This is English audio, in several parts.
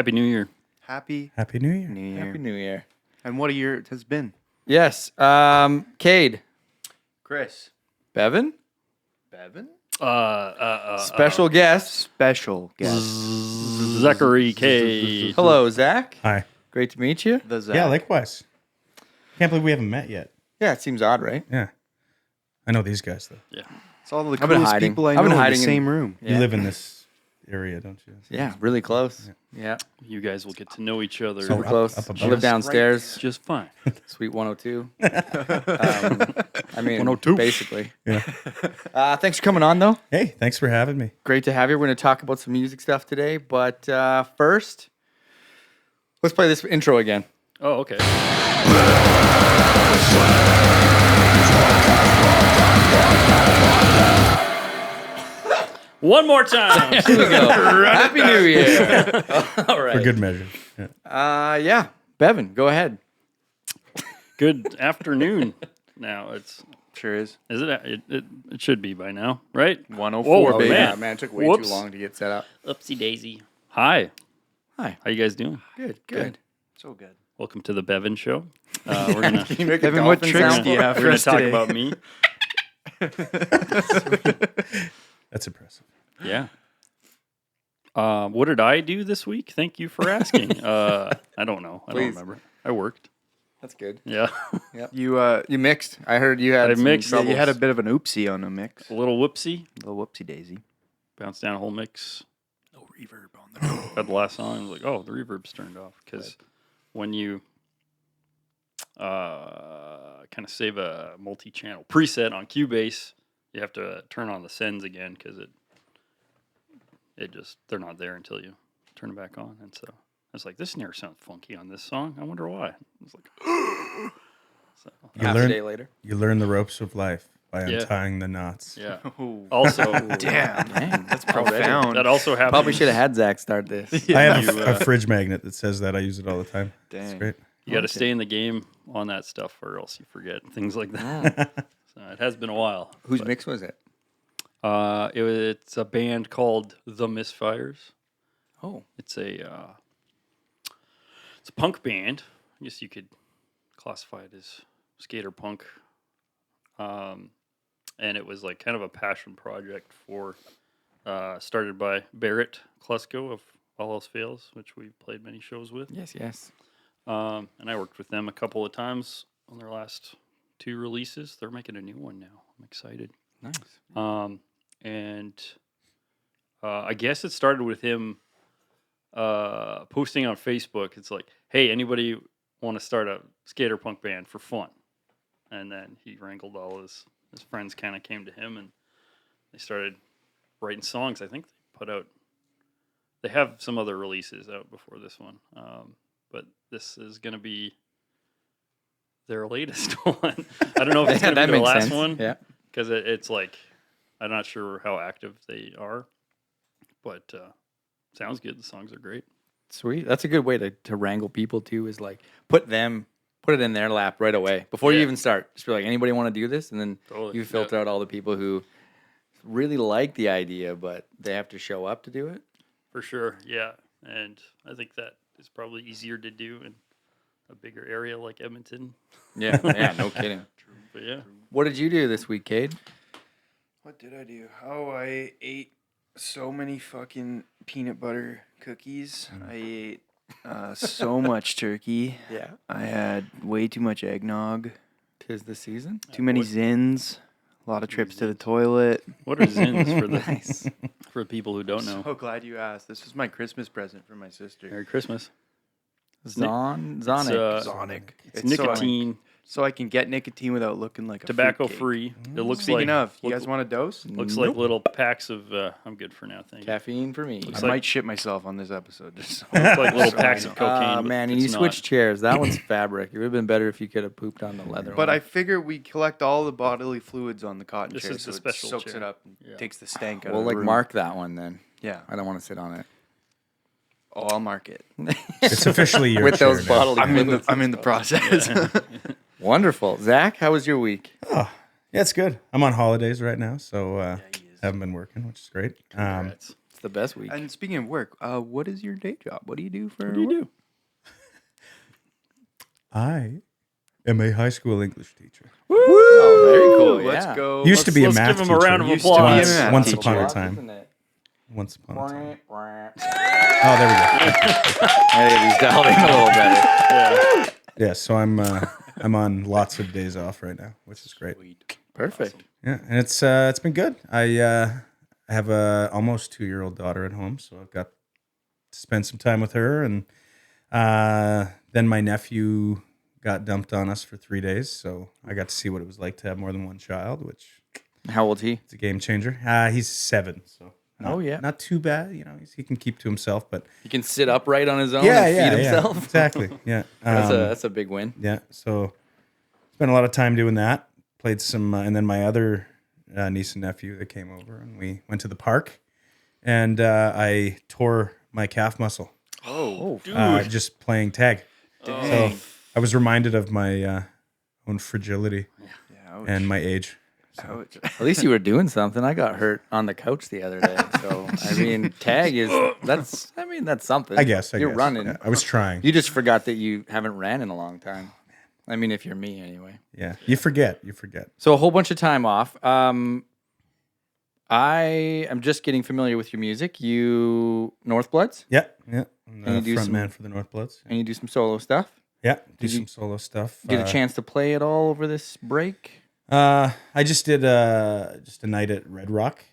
Happy New Year. Happy New Year. New Year. Happy New Year. And what a year it has been. Yes. Cade. Chris. Bevin. Bevin? Special guest. Special guest. Zachary Kay. Hello, Zach. Hi. Great to meet you. The Zach. Yeah, likewise. Can't believe we haven't met yet. Yeah, it seems odd, right? Yeah. I know these guys, though. Yeah. It's all the I've been coolest hiding. people I I've know been in the hiding in- same room. Yeah. You live in this area, don't you? Yeah, really close. Yeah. You guys will get to know each other Super up- close. up above I live us. downstairs. just fine. Suite 102. I mean, 102. basically. Yeah. Thanks for coming on, though. Hey, thanks for having me. Great to have you. We're going to talk about some music stuff today. But first, let's play this intro again. Oh, okay. One more time. Here we go. Happy New Year. All right. For good measure. Yeah. Yeah. Bevin, go ahead. Good afternoon. Now it's Sure is. is it? It should be by now, right? 104, Whoa, baby. man. Yeah, man, it took way Whoops. too long to get set up. Oopsie daisy. Hi. Hi. How you guys doing? Good, good. So good. Welcome to the Bevin Show. We're gonna Can you make a Bevin, what dolphin tricks sound? do you have we're for gonna us talk today? about me. That's impressive. Yeah. What did I do this week? Thank you for asking. I don't know. I don't Please. remember. I worked. That's good. Yeah. You mixed. I heard you had I some mixed. yeah, troubles. you had a bit of an oopsie on the mix. A little whoopsie. A little whoopsie daisy. Bounced down a whole mix. No reverb on the At the last song, I was like, oh, the reverb's turned off. Because when you kind of save a multi-channel preset on Cubase, you have to turn on the sends again because it just, they're not there until you turn it back on. And so I was like, this snare sounds funky on this song. I wonder why. I was like, so, You half a day later. You learn the ropes of life by Yeah. untying the knots. yeah. Oh, Also, damn. Dang, That's profound. that also happened. Probably should have had Zach start this. I have You, a fridge magnet that says that. I use it all the time. It's Dang. great. You got to stay in the game on that stuff, or else you forget things like that. So it has been a while. Whose but, mix was it? It's a band called The Misfires. Oh, It's a punk band. I guess you could classify it as skater punk. And it was like kind of a passion project for started by Barrett Klusko of All Else Fails, which we played many shows with. yes, yes. And I worked with them a couple of times on their last 2 releases. They're making a new one now. I'm excited. Nice. And I guess it started with him posting on Facebook. It's like, hey, anybody want to start a skater punk band for fun? And then he wrangled all his friends kind of came to him and they started writing songs. I think they have some other releases out before this one. But this is going to be their latest one. I don't know if it's going to that be their makes last sense. one. Yeah. Because it's like, I'm not sure how active they are. But sounds good. The songs are great. Sweet. That's a good way to wrangle people too. Is like put it in their lap right away before you Yeah. even start. Just be like, anybody want to do this? And then Totally. you filter out all the people who really like the idea, but they have to show up to do it. For sure, yeah. And I think that is probably easier to do in a bigger area like Edmonton. Yeah. Yeah. No kidding. But yeah. What did you do this week, Cade? What did I do? Oh, I ate so many fucking peanut butter cookies. I ate so much turkey. Yeah. I had way too much eggnog. 'Tis the season. Too many zins. A lot of trips to the toilet. What are zins for the for people who don't know? So glad you asked. This was my Christmas present for my sister. Merry Christmas. Zonic. Zonic. It's It's so nicotine, So I can get nicotine without looking like a tobacco fruitcake. free. It looks Speaking like of, you guys want a dose? looks Nope. like little packs of. I'm good for now. Thank you. Caffeine for me. I like- might shit myself on this episode. Just so Looks like little so packs I of know. cocaine. but Man, and you it's switched chairs. That one's fabric. It would have been better if you could have pooped on the leather But one. I figure we collect all the bodily fluids on the cotton This chair, is the so special it soaks chair. it up and Yeah. takes the stank out We'll of the like room. mark that one then. Yeah. I don't want to sit on it. Oh, I'll mark it. It's officially your With chair those now. bodily fluids. I'm in the process. Wonderful. Zach, how was your week? Oh, yeah, it's good. I'm on holidays right now, so he is. haven't been working, which is great. Congrats. the best week. And speaking of work, what is your day job? What do you do for What do you work? do? I am a high school English teacher. Oh, very cool. Let's yeah. go. Used to be a Let's math give him teacher. a round of Used to be a applause. math Once teacher. upon a Isn't time. it? Once upon a time. I Oh, there we go. gotta get these dialed in a little better. Yeah. Yeah, so I'm on lots of days off right now, which is great. Perfect. Yeah, and it's been good. I have a almost 2-year-old daughter at home, so I've got to spend some time with her. And then my nephew got dumped on us for 3 days, so I got to see what it was like to have more than one child, which How old's he? is a game changer. He's 7, so not too bad. You know, he can keep to himself, but He can sit upright on his own and feed himself. exactly. Yeah, That's a big win. yeah. So spent a lot of time doing that. Played some, and then my other niece and nephew that came over, and we went to the park, and I tore my calf muscle Oh, dude. just playing tag. Dang. So I was reminded of my own fragility Ouch. and my age. Ouch. At least you were doing something. I got hurt on the couch the other day. So I mean, tag is that's something. I guess you're running. Yeah, I was trying. You just forgot that you haven't ran in a long time. I mean, if you're me, anyway. Yeah, you forget. So a whole bunch of time off. I am just getting familiar with your music. You Northbloods, Yeah. I'm And you the do front man some- for the Northbloods. and you do some solo stuff. Yeah, do Did you some solo stuff. Get a chance to play it all over this break. I just did just a night at Red Rock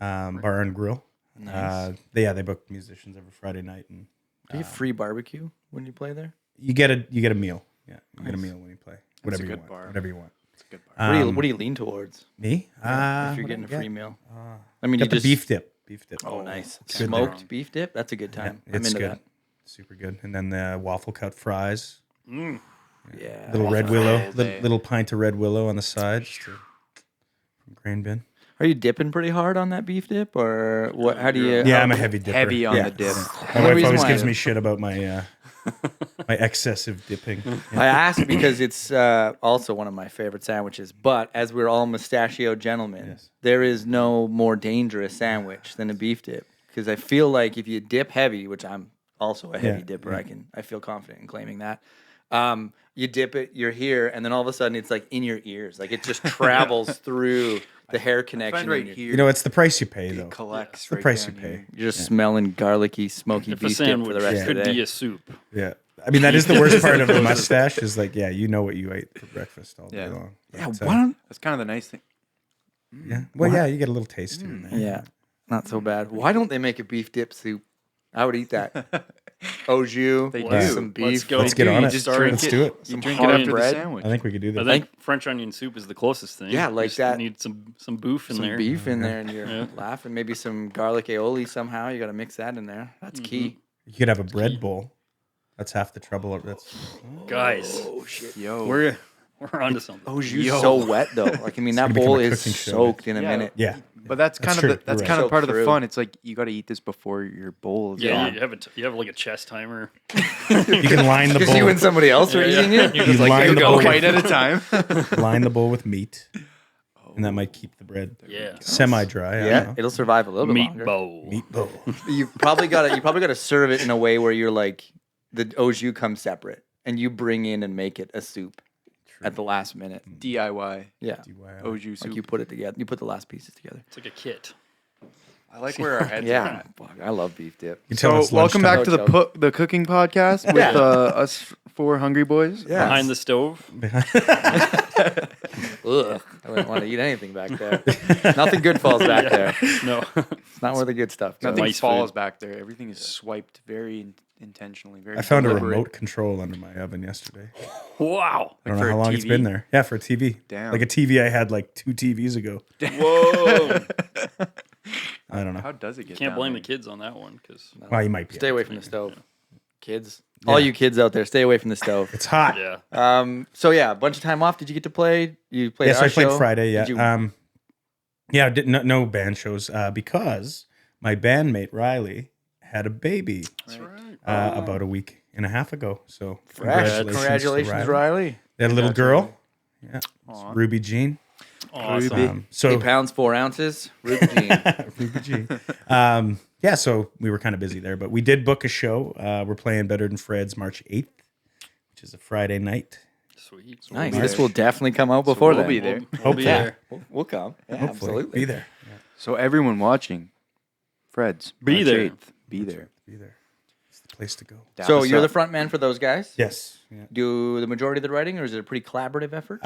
Bar and Grill. Nice. They book musicians every Friday night, and Do you have free barbecue when you play there? you get a meal. Yeah, you get a meal when you play. That's a Whatever you good want. bar. Whatever you want. It's a good bar. What do you lean towards Me? if you're what getting a do I free get? meal? I mean, Got you the just beef dip. Beef dip. Oh, nice good smoked there. beef dip. That's a good Yeah, time. I'm it's into good. that. Super good. And then the waffle cut fries. Mm. Yeah. Little red Waffle willow. all day. Little pint of red willow on the side. From Grain Bin. Are you dipping pretty hard on that beef dip, or what? How do you? Yeah, how- I'm a heavy dipper. Heavy on Yeah. the dip. My The wife reason always why gives I- me shit about my my excessive dipping. I asked because it's also one of my favorite sandwiches. But as we're all mustachio gentlemen, Yes. there is no more dangerous sandwich than a beef dip. Because I feel like if you dip heavy, which I'm also a heavy Yeah, dipper, yeah. I feel confident in claiming that. You dip it, you're here, and then all of a sudden it's like in your ears, like it just travels through the hair connection. Find right in your- here. You know, it's the price you pay, it though. collects. It's the right price down you pay. here. You're just smelling garlicky, smoky If a beef dip sandwich for the rest of could the day. be a soup. Yeah. I mean, that is the worst part of the mustache is like, yeah, you know what you ate for breakfast all day Yeah. long. Yeah, But, why don't? That's kind of the nice thing. yeah. Well, yeah, you get a little taste here and there. Yeah, not so bad. Why don't they make a beef dip soup? I would eat that. Au jus, They do. some beef. Let's go. Let's get Dude, on you it. just Start- drink Let's it. do it. You Some drink it hard after bread. the sandwich. I think we could do I that. think French onion soup is the closest thing. Yeah, like Just that. Need some boof in Some there. beef in there, and you're Yeah. laughing. Maybe some garlic aioli somehow. You got to mix that in there. That's key. You could have a bread bowl. That's half the trouble. That's Guys, Oh shit! Yo. we're onto something. Au jus Yo. so wet though. Like I mean, that gonna become bowl a is cooking show, soaked in a Yeah. minute. yeah. But that's kind true. of that's You're kind right. of part of the Soak fun. through. It's like you got to eat this before your bowl is Yeah, gone. you have like a chest timer. You can line the Because you bowl. and somebody else are Yeah, eating yeah. it. You're You just like, line here you the go. bowl. A bite at a time. line the bowl with meat, and that might keep the bread Yeah. semi-dry. I Yeah, don't know. it'll survive a little bit Meat longer. bowl. Meat bowl. You probably gotta serve it in a way where you're like the au jus comes separate, and you bring in and make it a soup at the last minute. DIY. Yeah, Au jus soup. like you put it together. You put the last pieces together. It's like a kit. I like where our heads are Yeah, at. fuck, I love beef dip. You tell So us welcome lunchtime. back to the cooking podcast with Yeah. us four hungry boys. Yeah. Behind the stove. Ugh, I wouldn't want to eat anything back there. Nothing good falls back there. No. It's not where the good stuff goes. Nothing Mice falls food. back there. Everything is swiped very intentionally. Very I found a deliberate. remote control under my oven yesterday. Wow. I don't for know a how long it's TV? been there. Yeah, for a TV. Damn. Like a TV I had like 2 TVs ago. Whoa. I don't know. How does it get? Can't down blame the there? kids on that one because Well, you might be. Stay away from the stove, kids. All you kids out there, stay away from the stove. It's hot. yeah. So yeah, a bunch of time off. Did you get to play? You played. Yes, our I played show? Friday. Yeah. Did you- Yeah, did no band shows because my bandmate Riley had a baby That's right. about a week and a half ago. So Fresh. to Congratulations, Riley. They had a little girl. Yeah, it's Aw. Ruby Jean. Awesome. Ruby. So 8 pounds 4 ounces. Ruby Jean. Ruby Jean. yeah, so we were kind of busy there, but we did book a show. We're playing Better Than Fred's March 8th, which is a Friday night. Sweet. Nice. be This there. will definitely come out before we'll then. be there. We'll be there. We'll come. Yeah, Hopefully, absolutely. be there. So everyone watching, Fred's Be March there. 8th, be there. Be there. It's the place to go. Dap So us you're the up. front man for those guys? Yes. Yeah. Do the majority of the writing, or is it a pretty collaborative effort?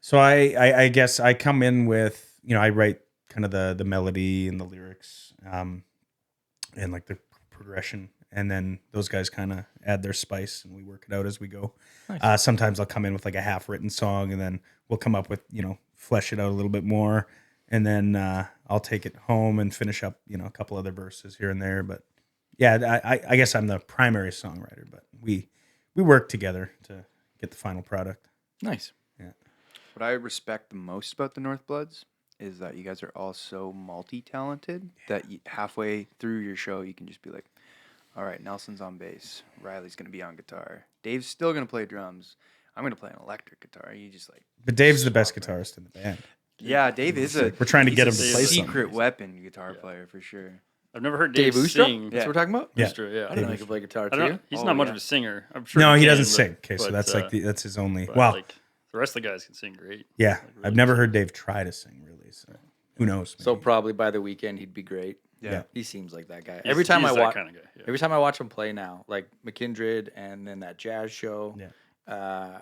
So I guess I come in with, I write kind of the melody and the lyrics, and like the progression, and then those guys kind of add their spice and we work it out as we go. Nice. Sometimes I'll come in with like a half written song and then we'll come up with, flesh it out a little bit more. And then I'll take it home and finish up, a couple other verses here and there. But yeah, I guess I'm the primary songwriter, but we work together to get the final product. Nice. What I respect the most about the Northbloods is that you guys are all so multi-talented that halfway through your show you can just be like, all right, Nelson's on bass, Riley's going to be on guitar, Dave's still going to play drums, I'm going to play an electric guitar. You just like, But Dave's the best swap it. guitarist in the band. Yeah, Dave is We're trying to he's get a him to play something. secret weweapon guitar player for sure. I've never heard Dave Dave Oostra? sing. That's what we're talking about? Yeah. Oostra, yeah. I didn't know he could play guitar I don't, too. he's Oh, not much yeah. of a singer. I'm sure No, he doesn't can, sing. Okay, so but, that's that's his only. but, Well, like, the rest of the guys can sing great. yeah, like, really I've never heard Dave try to sing really. So who knows? So maybe. probably by the weekend he'd be great. Yeah. He seems like that guy. He's- Every time he's I that watch, kind of guy. Yeah. every time I watch him play now, like McKindred and then that jazz show, Yeah.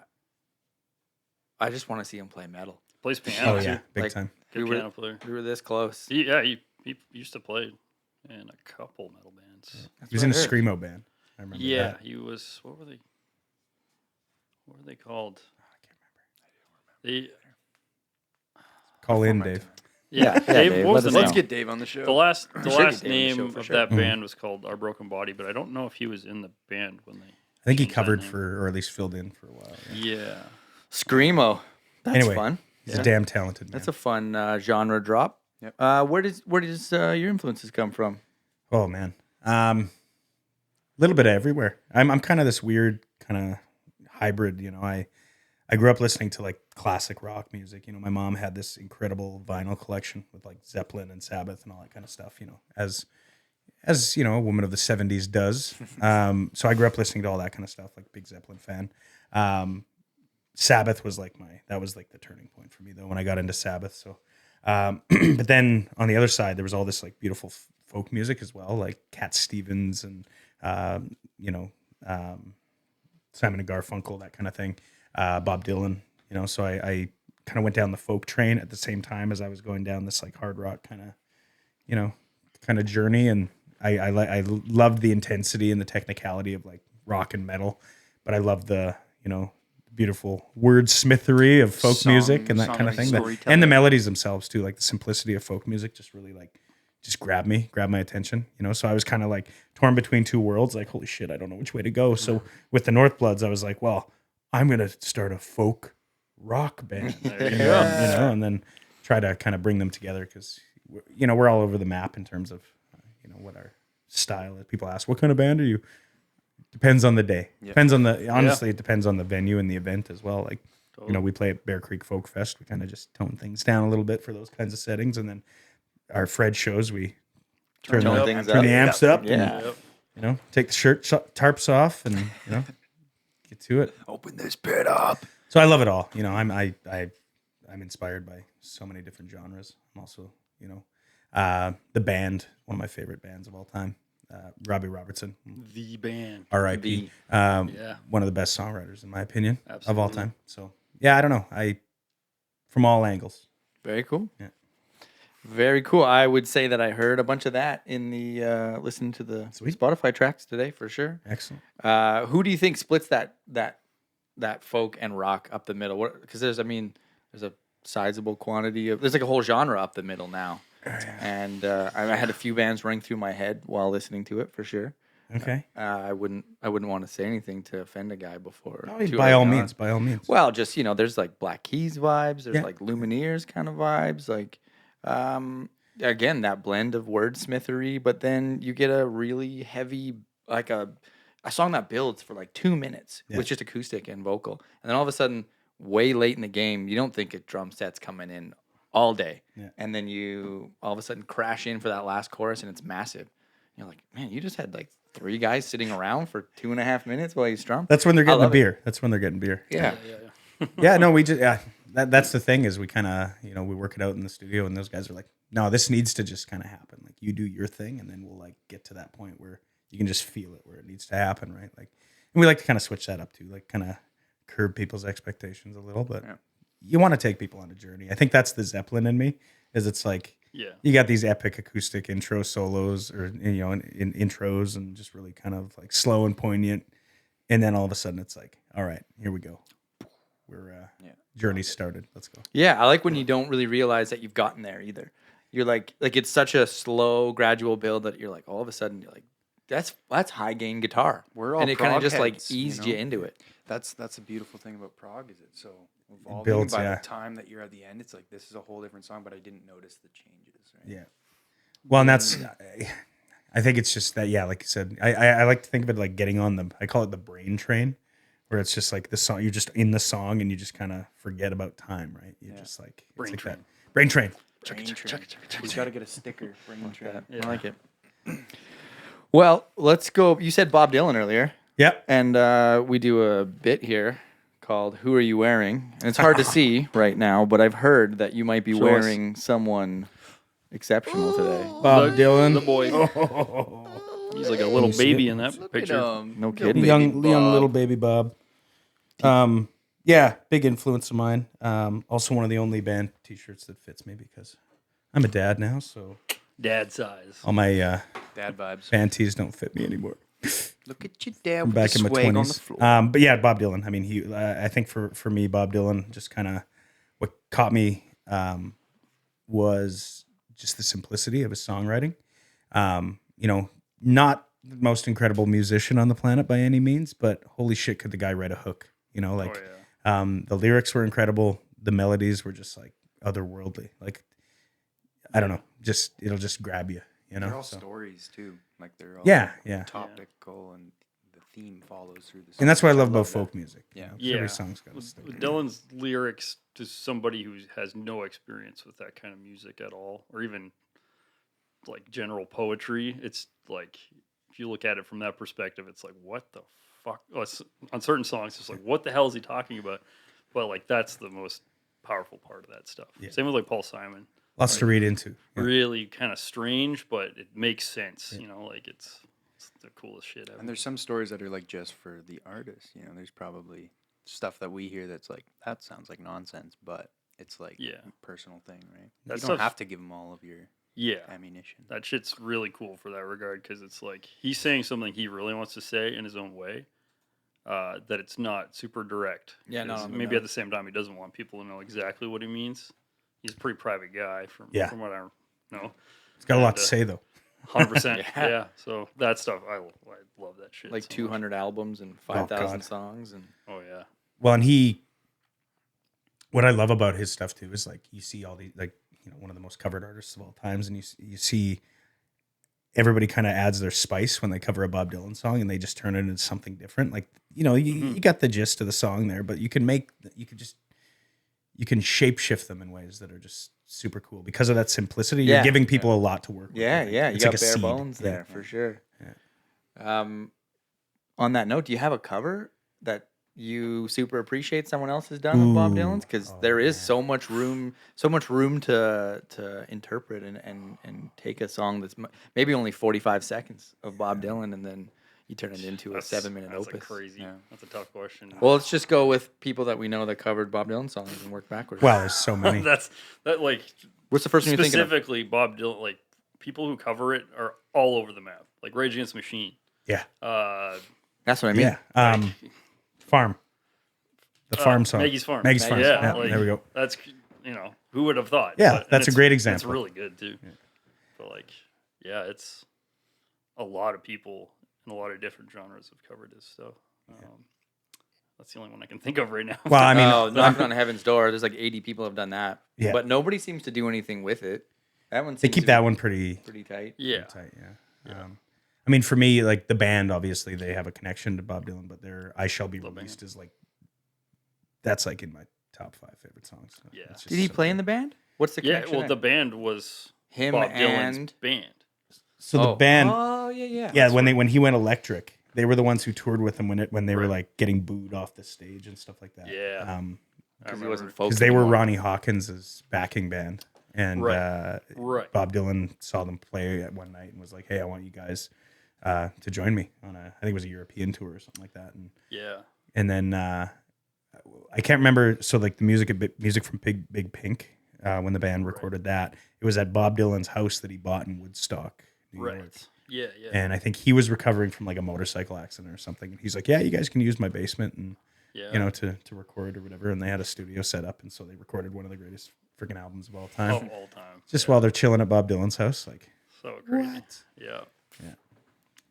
I just want to see him play metal. Plays piano Oh too. yeah, big Like- time. Good We were- piano player. We were this close. He used to play in a couple metal bands. That's He was what in I a heard. screamo band. I remember Yeah, that. he was. What were they called? I can't remember. They Call in, Format Dave. time. yeah. Dave, Dave, what was let the us name? Let's get Dave on the show. The last should get Dave on the name show for of sure. that Mhm. band was called Our Broken Body, but I don't know if he was in the band when they. I think he changed that covered name. for, or at least filled in for a while. Yeah. Yeah. Screamo. That's Anyway. fun. He's Yeah. a damn talented man. That's a fun genre drop. Yep. Where does your influences come from? Oh man, little bit of everywhere. I'm kind of this weird kind of hybrid. I grew up listening to like classic rock music. My mom had this incredible vinyl collection with like Zeppelin and Sabbath and all that kind of stuff. As a woman of the '70s does. So I grew up listening to all that kind of stuff. Like big Zeppelin fan. Sabbath was like the turning point for me though when I got into Sabbath. So, but then on the other side there was all this like beautiful folk music as well, like Cat Stevens and Simon and Garfunkel, that kind of thing. Bob Dylan, so I kind of went down the folk train at the same time as I was going down this like hard rock kind of journey, and I loved the intensity and the technicality of like rock and metal, but I loved the beautiful wordsmithery of folk music and that kind of thing, and the melodies themselves too, like the simplicity of folk music just really like just grabbed my attention, so I was kind of like torn between two worlds, like holy shit, I don't know which way to go. So with the Northbloods I was like, well, I'm gonna start a folk rock band, There you go. and then try to kind of bring them together because we're all over the map in terms of what our style is. People ask, what kind of band are you? Depends on the day. Yeah. Depends on honestly, it depends on the venue and the event as well. Like, we play at Bear Creek Folk Fest. We kind of just tone things down a little bit for those kinds of settings. And then our Fred shows, we turn Tone the things turn up. the amps up Yeah. and, Yep. take the tarps off and, get to it. Open this pit up. So I love it all. I'm inspired by so many different genres. I'm also, the band, one of my favorite bands of all time, Robbie Robertson, The band. R.I.P. Yeah. One of the best songwriters in my opinion of all Absolutely. time. So yeah, I don't know. From all angles. Very cool. Yeah. Very cool. I would say that I heard a bunch of that in the listening to the Sweet. Spotify tracks today for sure. Excellent. Who do you think splits that folk and rock up the middle? Because there's a sizable quantity of, there's like a whole genre up the middle now. And I had a few bands running through my head while listening to it for sure. Okay. I wouldn't want to say anything to offend a guy before. too By all early on. means. By all means. Well, just there's like Black Keys vibes. There's Yeah. like Lumineers kind of vibes. Like, again, that blend of wordsmithery, but then you get a really heavy, like a song that builds for like 2 minutes Yeah. with just acoustic and vocal, and then all of a sudden, way late in the game, you don't think a drum set's coming in all day, Yeah. and then you all of a sudden crash in for that last chorus, and it's massive. You're like, man, you just had like 3 guys sitting around for 2.5 minutes while you strum. That's when they're I getting the love it. beer. That's when they're getting beer. Yeah. Yeah, no, we just that's the thing is we kind of we work it out in the studio, and those guys are like, no, this needs to just kind of happen. Like you do your thing, and then we'll like get to that point where you can just feel it where it needs to happen, right? Like, and we like to kind of switch that up too, like kind of curb people's expectations a little, but you want to take people on a journey. I think that's the Zeppelin in me, is it's like you got these epic acoustic intro solos or in intros and just really kind of like slow and poignant, and then all of a sudden it's like, all right, here we go. We're journey started. Let's go. Yeah, I like when you don't really realize that you've gotten there either. You're like it's such a slow, gradual build that you're like all of a sudden you're like, that's high gain guitar. We're all and it kind of prog just like heads, eased you into it. That's a beautiful thing about prog, is it's so evolving. builds, by yeah. the time that you're at the end, it's like this is a whole different song, but I didn't notice the changes. Right? Yeah. Well, and that's I think it's just that like you said, I like to think of it like getting on I call it the brain train, where it's just like the song, you're just in the song and you just kind of forget about time, right? You're just like Brain like train. that. Brain train. We got to get a sticker. Brain train. I like it. Well, let's go. You said Bob Dylan earlier. Yep. And we do a bit here called "Who Are You Wearing?" And it's hard to see right now, but I've heard that you might be Show us. wearing someone exceptional today. Bob Dylan. The boy. He's like a little baby in that picture. No kidding. young little baby Bob. Yeah, big influence of mine. Also one of the only band t-shirts that fits me because I'm a dad now, so Dad size. all my Dad vibes. band tees don't fit me anymore. Look at your dad I'm with back the in my swag on the 20s. floor. But yeah, Bob Dylan. I mean, he. I think for me, Bob Dylan just kind of what caught me was just the simplicity of his songwriting. Not the most incredible musician on the planet by any means, but holy shit, could the guy write a hook? The lyrics were incredible. The melodies were just like otherworldly. Like, I don't know, it'll just grab you. They're all stories too. Like they're all Yeah. topical, and the theme follows through the song. And that's what I love which about that. folk music. Yeah. Every song's got a story. Dylan's lyrics to somebody who has no experience with that kind of music at all, or even like general poetry, it's like if you look at it from that perspective, it's like what the fuck. On certain songs, it's like what the hell is he talking about? But like that's the most powerful part of that stuff. Yeah. Same with like Paul Simon. Lots to read into. Yeah. Really kind of strange, but it makes sense. Like it's the coolest shit ever. And there's some stories that are like just for the artist. There's probably stuff that we hear that's like that sounds like nonsense, but it's like a personal thing, right? That You don't stuff- have to give them all of your ammunition. That shit's really cool for that regard because it's like he's saying something he really wants to say in his own way. That it's not super direct. Yeah, no, 'Cause maybe at the same time he doesn't want people to know exactly what he means. He's a pretty private guy from what I know. It's got a lot to say though. 100%. Yeah. So that stuff, I love that shit. Like so 200 albums and 5,000 God. songs. And much. Oh yeah. Well, and what I love about his stuff too is like you see all the one of the most covered artists of all times, and you see everybody kind of adds their spice when they cover a Bob Dylan song, and they just turn it into something different. Like you got the gist of the song there, but you can shape shift them in ways that are just super cool because of that simplicity. You're giving people a lot to work with. yeah, Like, you it's got like a bare seed. bones there for sure. On that note, do you have a cover that you super appreciate someone else has done with Bob Dylan's? Because there is so much room to interpret and take a song that's maybe only 45 seconds of Bob Dylan, and then you turn it into a 7-minute That's opus. That's a tough question. Well, let's just go with people that we know that covered Bob Dylan songs and work backwards. Wow, there's so many. that like What's the first one you're thinking of? specifically Bob Dylan. Like people who cover it are all over the map. Like Rage Against the Machine. Yeah. That's what I mean. Yeah. Farm. The farm song. Maggie's Farm. Maggie's Farm. Yeah, Yeah, like, there we go. That's who would have thought? Yeah, But- and that's a it's- great example. It's really good too. Yeah. But like, it's a lot of people in a lot of different genres have covered this stuff. That's the only one I can think of right now. Well, I mean, Knocking on Heaven's Door. There's like 80 people have done that. Yeah. But nobody seems to do anything with it. That one. they Seems keep to that be one pretty tight. yeah. tight. Yeah. I mean, for me, like the band, obviously they have a connection to Bob Dylan, but their "I Shall Be Released" is like that's like in my top 5 favorite songs. So Yeah. it's just Did he so play good. in the band? What's the Yeah, connection? well, there? the band was Him Bob Dylan's and band. So the band, Oh yeah. yeah, when he went electric, they were the ones who toured with him when they were Right. like getting booed off the stage and stuff like that. Yeah. I because he remember. wasn't folk Because they were anymore. Ronnie Hawkins' backing band, and Right. Right. Bob Dylan saw them play at one night and was like, "Hey, I want you guys to join me on I think it was a European tour or something like that." And then I can't remember. So like the music from Big Pink, when the band recorded that, it was at Bob Dylan's house that he bought in Woodstock, New York. Right. Yeah. And I think he was recovering from like a motorcycle accident or something. And he's like, "Yeah, you guys can use my basement and to record or whatever." And they had a studio set up, and so they recorded one of the greatest freaking albums of all time. Of all time. Just while they're chilling at Bob Dylan's house, like. So crazy. Yeah.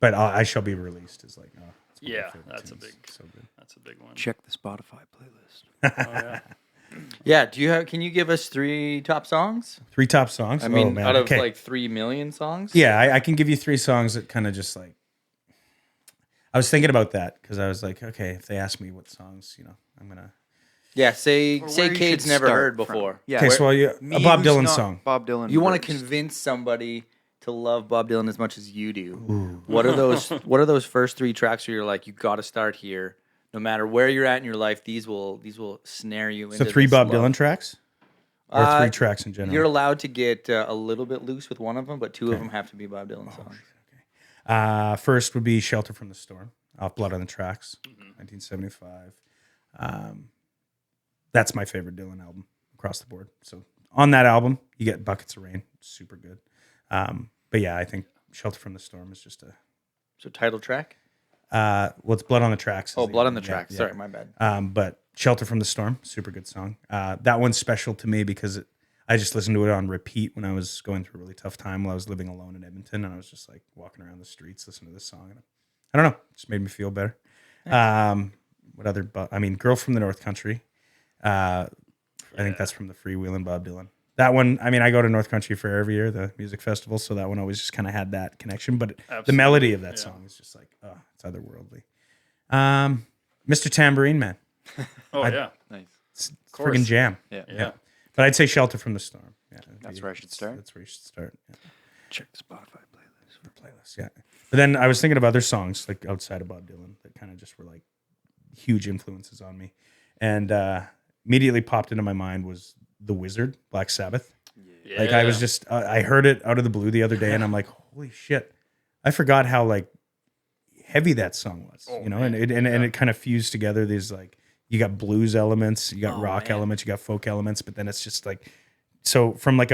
But I Shall Be Released is like, it's one of my Yeah, favorite that's a tunes. big- so good. That's a big one. Check the Spotify playlist. Oh, yeah. Yeah. Can you give us 3 top songs? 3 top songs. I mean, oh, man. out of Okay. like 3 million songs. Yeah, I can give you 3 songs that kind of just like. I was thinking about that because I was like, okay, if they ask me what songs, I'm gonna. Yeah. Say Or where you Cade's should never start heard from. before. Yeah. Okay, so a Me Bob who's Dylan not song. Bob Dylan. You want to versed. convince somebody to love Bob Dylan as much as you do. What are those first 3 tracks where you're like, you got to start here, no matter where you're at in your life. These will snare you into. So 3 this Bob love. Dylan tracks, or 3 tracks in general. You're allowed to get a little bit loose with one of them, but 2 of them have to be Bob Dylan songs. First would be Shelter from the Storm, off Blood on the Tracks, 1975. That's my favorite Dylan album across the board. So on that album, you get Buckets of Rain, super good. But yeah, I think Shelter from the Storm is just a. So title track. It's Blood on the Tracks. Oh, is Blood on the yeah, Tracks. yeah. Sorry, my bad. But Shelter from the Storm, super good song. That one's special to me because I just listened to it on repeat when I was going through a really tough time while I was living alone in Edmonton, and I was just like walking around the streets listening to this song. And I don't know, it just made me feel better. What other? Girl from the North Country. I think that's from the Freewheelin' Bob Dylan. That one, I go to North Country Fair every year, the music festival, so that one always just kind of had that connection. But the melody of that song is just like, oh, it's otherworldly. Mr. Tambourine Man. Oh, yeah. Nice. It's course. friggin' jam. Yeah. But I'd say Shelter from the Storm. Yeah, That's where I should start? That's where you should start. Yeah. Check the Spotify playlist. Yeah. But then I was thinking of other songs like outside of Bob Dylan that kind of just were like huge influences on me. And immediately popped into my mind was The Wizard, Black Sabbath. Yeah. Like I was just, I heard it out of the blue the other day and I'm like, holy shit. I forgot how like heavy that song was, Oh, and it kind of fused together. These like, you got blues elements, you got rock man. elements, you got folk elements, but then it's just like, so from like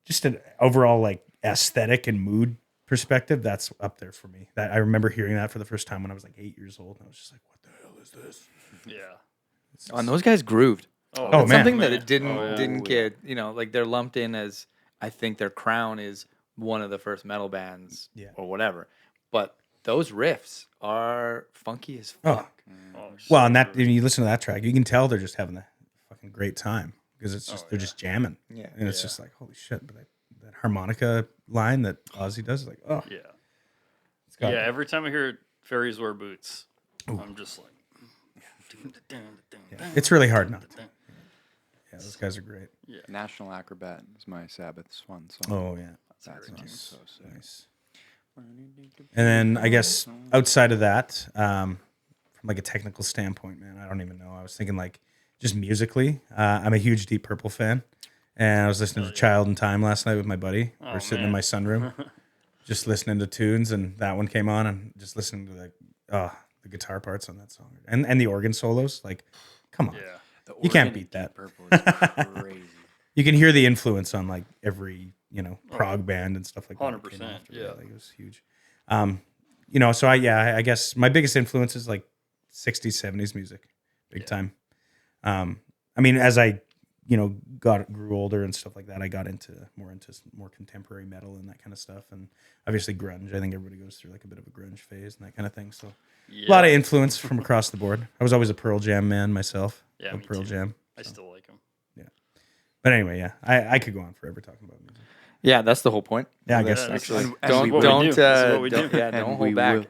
just an overall like aesthetic and mood perspective, that's up there for me. That I remember hearing that for the first time when I was like 8 years old. And I was just like, what the hell is this? Yeah. And those guys grooved. Oh, That's man. something that it didn't Oh, yeah. didn't get. Like they're lumped in as, I think their crown is one of the first metal bands, or whatever. But those riffs are funky as fuck. Oh, Well, and that, when you listen to that track, you can tell they're just having a fucking great time because it's just, they're just jamming. Yeah. And it's just like, holy shit. But that harmonica line that Ozzy does, like, oh. Yeah. It's got Yeah, every time I hear Fairies Wear Boots, I'm just like. It's really hard not to. Yeah, those guys are great. National Acrobat is my Sabbath swan song. Oh, yeah. That's so sick. Nice. And then I guess outside of that, from like a technical standpoint, man, I don't even know. I was thinking like just musically, I'm a huge Deep Purple fan, and I was listening to Child in Time last night with my buddy. We're sitting in my sunroom, just listening to tunes, and that one came on, and just listening to the guitar parts on that song, and the organ solos. Like, come on, Yeah. you can't beat that. Purple is crazy. You can hear the influence on like every prog band and stuff like that. 100%, After yeah. like, it was huge. So I guess my biggest influence is like 60s, 70s music, big time. As I grew older and stuff like that, I got into more contemporary metal and that kind of stuff, and obviously grunge. I think everybody goes through like a bit of a grunge phase and that kind of thing. So a lot of influence from across the board. I was always a Pearl Jam man myself. Yeah, Love me Pearl too. Jam. I still like them. But anyway, yeah, I could go on forever talking about music. Yeah, that's the whole point. Yeah, I guess That's Actually, what we don't do. That's what we do. don't we hold back.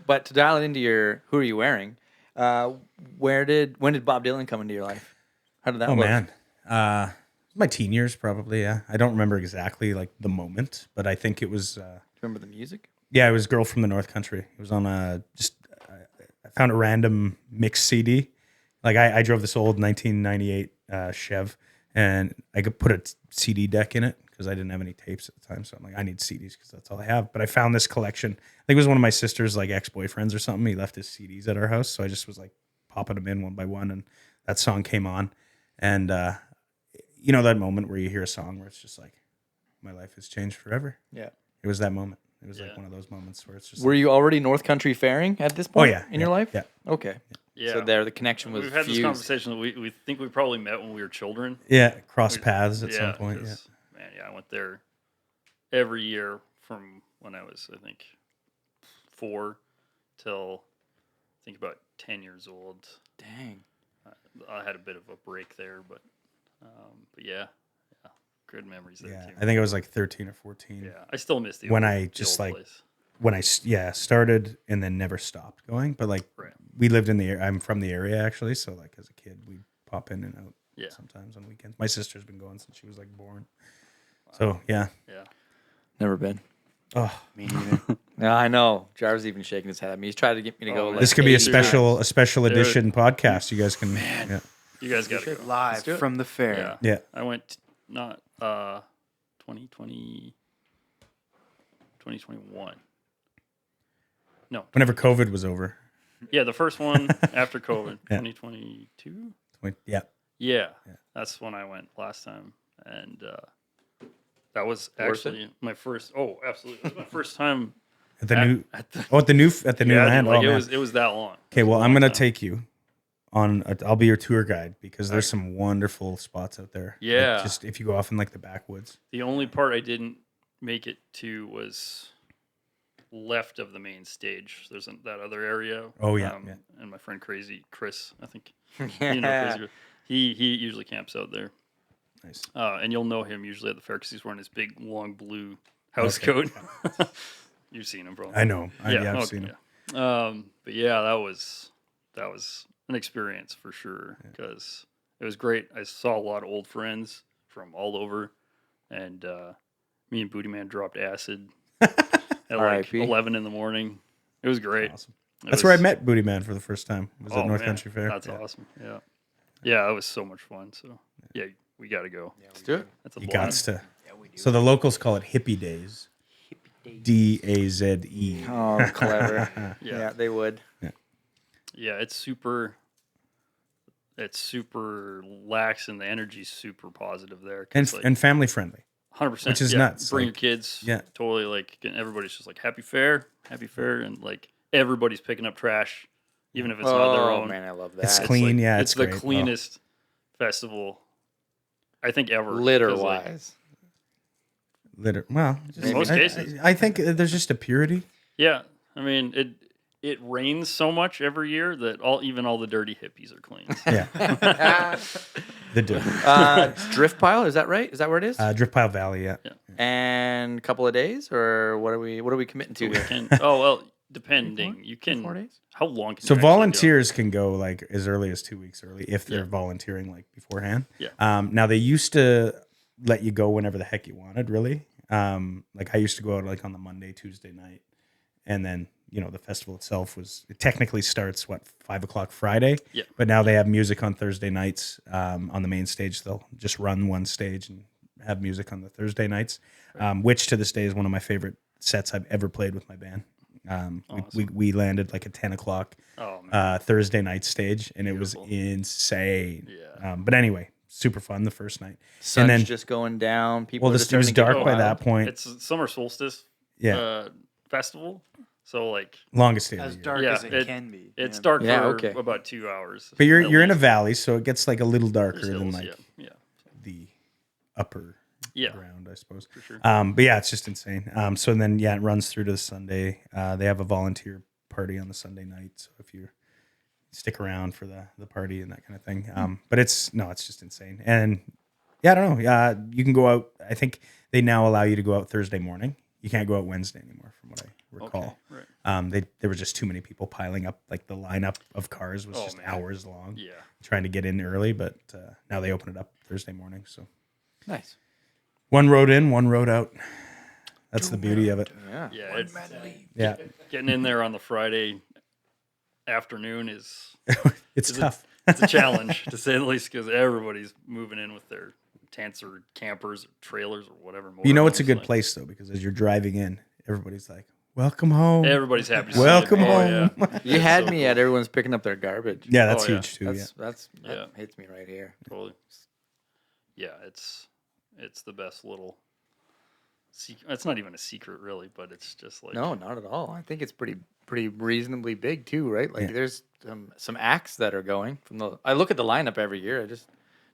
But to dial it into your who are you wearing? When did Bob Dylan come into your life? How did that Oh look? man, my teen years, probably. Yeah, I don't remember exactly like the moment, but I think it was. Do you remember the music? Yeah, it was "Girl from the North Country." It was on a I found a random mix CD. Like I drove this old 1998 Chev, and I could put a CD deck in it because I didn't have any tapes at the time. So I'm like, I need CDs because that's all I have. But I found this collection. I think it was one of my sister's like ex-boyfriends or something. He left his CDs at our house, so I just was like popping them in one by one, and that song came on. And you know that moment where you hear a song where it's just like, my life has changed forever. Yeah. It was that moment. It was Yeah. like one of those moments where it's just. Were you already North Country faring at this Oh point yeah, in your life? Yeah. Okay. Yeah. So there, the connection was We've had this fused. conversation that we think we probably met when we were children. Yeah, cross paths at some point. Yeah. 'cause, man, I went there every year from when I was, I think, 4 till I think about 10 years old. Dang. I had a bit of a break there, but yeah, good memories there Yeah, too. I think I was like 13 or 14 Yeah, I still miss the when old, I the just old like place. when I started and then never stopped going. But like Right. we lived in the I'm from the area actually, so like as a kid we'd pop in and out Yeah. sometimes on weekends. My sister's been going since she was like born. So yeah. Yeah. Never been. Oh, Me neither. No, I know. Jarvis even shaking his head at me. He's trying to get me to go. Oh, Like this could be a 80 special times. edition podcast. You guys can yeah. You guys got to go. Live do it. from the fair. Yeah. Yeah. I went not 2020 2021. No. Whenever COVID was over. Yeah, the first one after COVID, Yeah. 2022. Yeah. Yeah, that's when I went last time, and that was Worth it? actually my first. Oh, absolutely, it was my first time At the new at the at the new yeah, land. dude, like Oh, man. it was that long. Okay, It was a well, I'm long gonna time. take you on. I'll be your tour guide because there's some wonderful spots out there. Like, Yeah. just if you go off in like the backwoods. The only part I didn't make it to was left of the main stage. There's that other area. Oh, yeah, yeah. And my friend Crazy Chris, I think Yeah. you know Crazy. He usually camps out there. Nice. And you'll know him usually at the fair because he's wearing his big long blue house coat. You've seen him, probably. I know. I've okay, seen him. yeah. But yeah, that was an experience for sure because it was great. I saw a lot of old friends from all over, and me and Booty Man dropped acid at like R.I.P. 11 in the morning. It was great. Awesome. It That's where I was- met Booty Man for the first time. Was at North man, Country Fair. That's Yeah. awesome. Yeah, yeah, that was so much fun. So yeah, we got to go. Let's do it. That's a You blast. got to. So the locals call it Hippie Days. DAZE. Oh, clever. Yeah. Yeah, they would. Yeah, it's super lax and the energy's super positive there. 'Cause, And family friendly. 100%. which is yeah, nuts, Bring like, your kids. yeah. Totally like everybody's just like happy fair, and like everybody's picking up trash, even if it's not their Oh own. man, I love that. It's clean. Like, yeah, it's it's the great. Oh. cleanest festival I think ever. Litter 'cause, like, wise. Litter. Well, In most cases. I think there's just a purity. yeah, I mean it rains so much every year that even all the dirty hippies are clean. Yeah. The Drift pile, is that right? Is that where it is? Drift Pile Valley. Yeah. And a couple of days, or what are we committing to? We can, oh well, depending. You can. 4 days? How long can So you actually go? volunteers can go like as early as 2 weeks early if they're Yeah. volunteering like beforehand. Yeah. Now they used to let you go whenever the heck you wanted, really. Like I used to go out like on the Monday, Tuesday night, and then the festival itself it technically starts 5:00 Friday. Yeah. But now they have music on Thursday nights. On the main stage, they'll just run one stage and have music on the Thursday nights, which to this day is one of my favorite sets I've ever played with my band. We landed like a 10:00 Oh man. Thursday night stage, and Beautiful. it was insane. Yeah. But anyway, super fun the first night. Sun's then- just going down. People Well, are it just was starting to get dark by wild. that point. It's summer solstice Yeah, festival. So like longest day of As the year. dark Yeah, as it can be. it's yeah. dark Yeah, for okay. about 2 hours. But you're at in a least. valley, so it gets like a little darker There's than hills, like yeah. the upper Yeah. ground, I suppose. For sure. But yeah, it's just insane. So then it runs through to the Sunday. They have a volunteer party on the Sunday night, so if you stick around for the party and that kind of thing. But it's just insane. And yeah, I don't know. You can go out. I think they now allow you to go out Thursday morning. You can't go out Wednesday anymore, from what I recall. Okay, right. There were just too many people piling up. Like the lineup of cars was just man. hours long. Yeah. Trying to get in early, but now they open it up Thursday morning. So Nice. One road in, one road out. That's the beauty of it. Yeah. Yeah, it's, Yeah. getting in there on the Friday afternoon is It's Is it- tough. it's a challenge to say the least because everybody's moving in with their tents or campers or trailers or whatever. You know it's a motorhomes, good like, place though, because as you're driving in, everybody's like, "Welcome home." Everybody's happy. To see Welcome you. home. Yeah. You It's had so me cool. at everyone's picking up their garbage. Yeah, that's Oh, yeah. huge too. That Yeah. hits me right here. Totally. Yeah, it's the best little secret. It's not even a secret really, but it's just like No, not at all. I think it's pretty reasonably big too, right? Like Yeah. there's some acts that are going from the. I look at the lineup every year. I just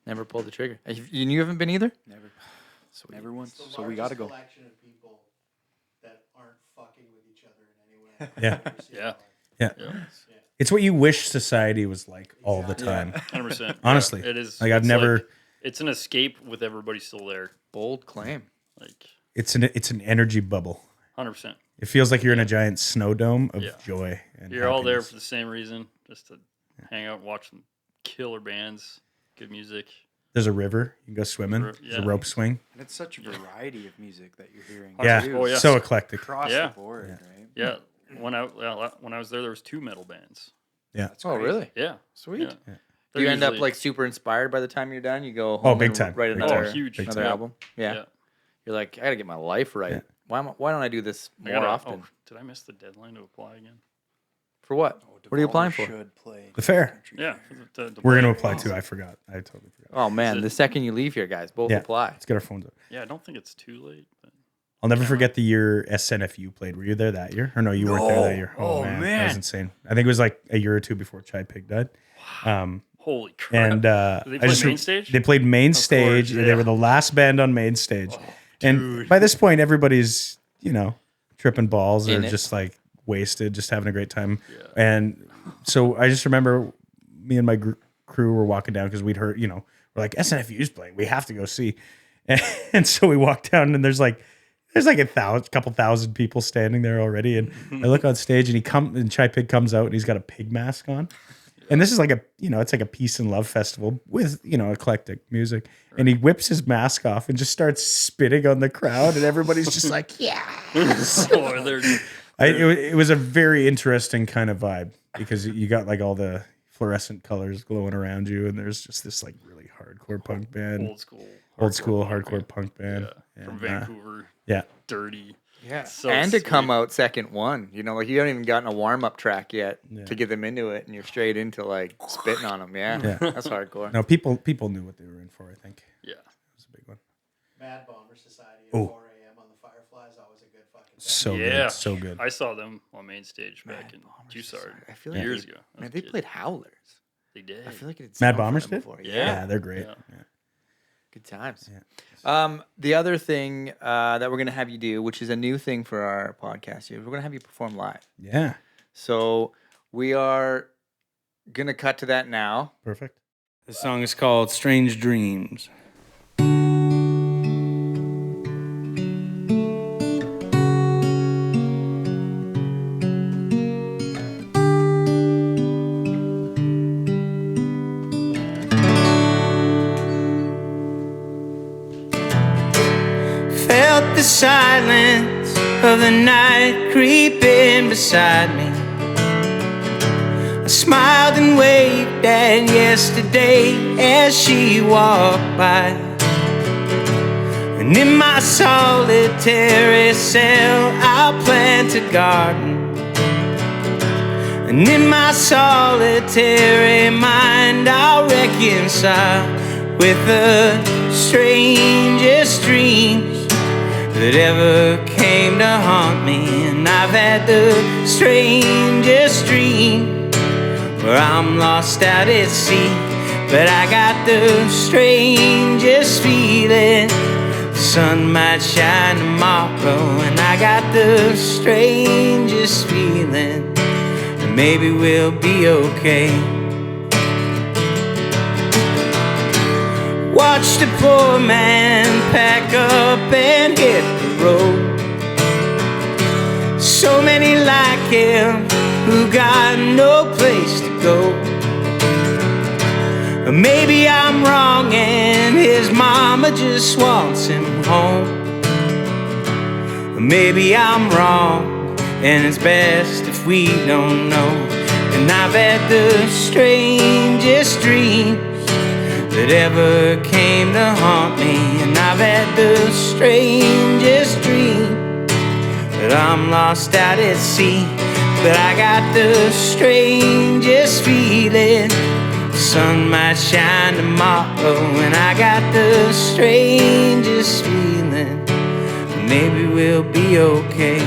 never pulled the trigger. You haven't been either. Never. Sweet. Never once. It's the So we got to largest go. collection of people that aren't fucking with each other in any way. Yeah. I've ever seen in Yeah. my life. Yeah. yeah, It's what you wish society was like all the Exactly. time. 100%. Honestly. it is. Like I've it's never. it's an escape with everybody still there. Bold claim. Like It's an energy bubble. 100%. It feels like you're in a giant snow dome of Yeah. joy. And You're all there happiness. for the same reason, just to hang out, and watch some killer bands, good music. There's a river. You can go swimming. There's Yeah. a rope swing. And it's such a variety of music that you're hearing. Yeah. too. Oh, yeah. So eclectic. Across Yeah. the board, right? Yeah, when I was there was 2 metal bands. That's Oh, crazy. really? Yeah, Sweet. yeah. Yeah. Do you end up usually- like super inspired by the time you're done? You go home big and time. write Big another, time. huge. another Yeah. album. Yeah. You're like, I gotta get my life right. Yeah. Why don't I do this I more gotta- often? oh, did I miss the deadline to apply again? For what? Oh, What are you applying Devolver for? Should play The fair. country Yeah, fair. We're gonna apply too. I forgot. I totally forgot. Oh man, it- the second you leave here, guys, both Yeah. apply. Let's get our phones up. Yeah, I don't think it's too late. But I'll never forget the year SNFU played. Were you there that year? Or no, you weren't there that year. Oh, That was man. insane. I think it was like a year or two before Chai Pig died. holy crap! And Did they I play just main stage? They played main stage. course, They yeah. were the last band on main stage. Oh, and dude. by this point, everybody's tripping balls In or it. just like wasted, just having a great time. Yeah. And so I just remember me and my crew were walking down because we'd heard, we're like SNFU's playing. We have to go see. And so we walk down and there's like a couple thousand people standing there already. And I look on stage and Chai Pig comes out and he's got a pig mask on. And this is like it's like a peace and love festival with, eclectic music. And he whips his mask off and just starts spitting on the crowd. And everybody's just like, yeah. Oh, they're- It was a very interesting kind of vibe because you got like all the fluorescent colors glowing around you. And there's just this like really hardcore punk band, old school hardcore punk band. Yeah, from And, Vancouver. yeah. Dirty. Yeah. So and to come sweet. out second one, like you haven't even gotten a warm up track yet Yeah. to get them into it, and you're straight into like spitting on them. Yeah, Yeah. that's hardcore. No, people knew what they were in for, I think. Yeah. It was a big one. Mad Bomber Society at Oh. 4 a.m. on the Fireflies, always a good fucking time. So Yeah. good. So good. I saw them on main stage back in Bombers Jussard Society. I feel like years they- ago. I Man, was they a kid. played Howlers. They did. I feel like it's Mad Bombers did? before. Yeah. They're great. Yeah. Yeah. Good times. Yeah. The other thing that we're gonna have you do, which is a new thing for our podcast, is we're gonna have you perform live. Yeah. So we are gonna cut to that now. Perfect. The song is called Strange Dreams. Felt the silence of the night creeping beside me. I smiled and waved at yesterday as she walked by. And in my solitary cell, I'll plant a garden. And in my solitary mind, I'll reconcile with the strangest dreams that ever came to haunt me. And I've had the strangest dream where I'm lost out at sea, but I got the strangest feeling the sun might shine tomorrow. And I got the strangest feeling that maybe we'll be okay. Watched a poor man pack up and hit the road. So many like him who got no place to go. Maybe I'm wrong and his mama just wants him home. Maybe I'm wrong and it's best if we don't know. And I've had the strangest dreams that ever came to haunt me. And I've had the strangest dream that I'm lost out at sea. But I got the strangest feeling the sun might shine tomorrow. And I got the strangest feeling maybe we'll be okay.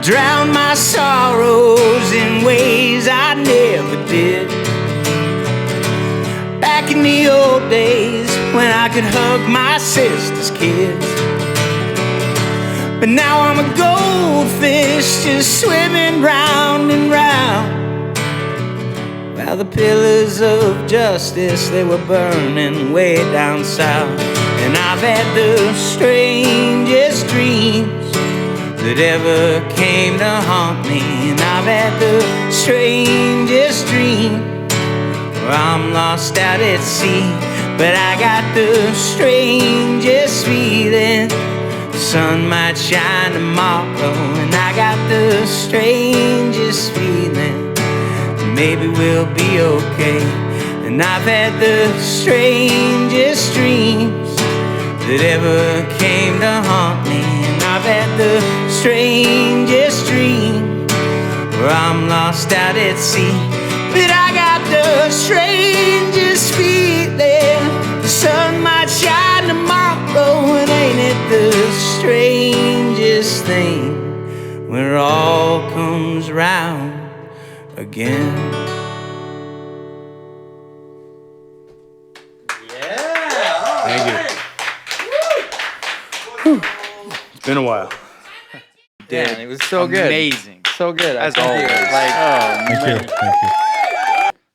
Drown my sorrows in ways I never did. Back in the old days when I could hug my sister's kids. But now I'm a goldfish just swimming round and round. While the pillars of justice, they were burning way down south. And I've had the strangest dreams that ever came to haunt me. And I've had the strangest dream where I'm lost out at sea. But I got the strangest feeling the sun might shine tomorrow. And I got the strangest feeling maybe we'll be okay. And I've had the strangest dreams that ever came to haunt me. And I've had the strangest dream where I'm lost out at sea. But I got the strangest feeling the sun might shine tomorrow. And ain't it the strangest thing when it all comes round again? Thank you. It's been a while. Dan, it was so good. Amazing. So good. As I always. Like, Thank you. Thank you.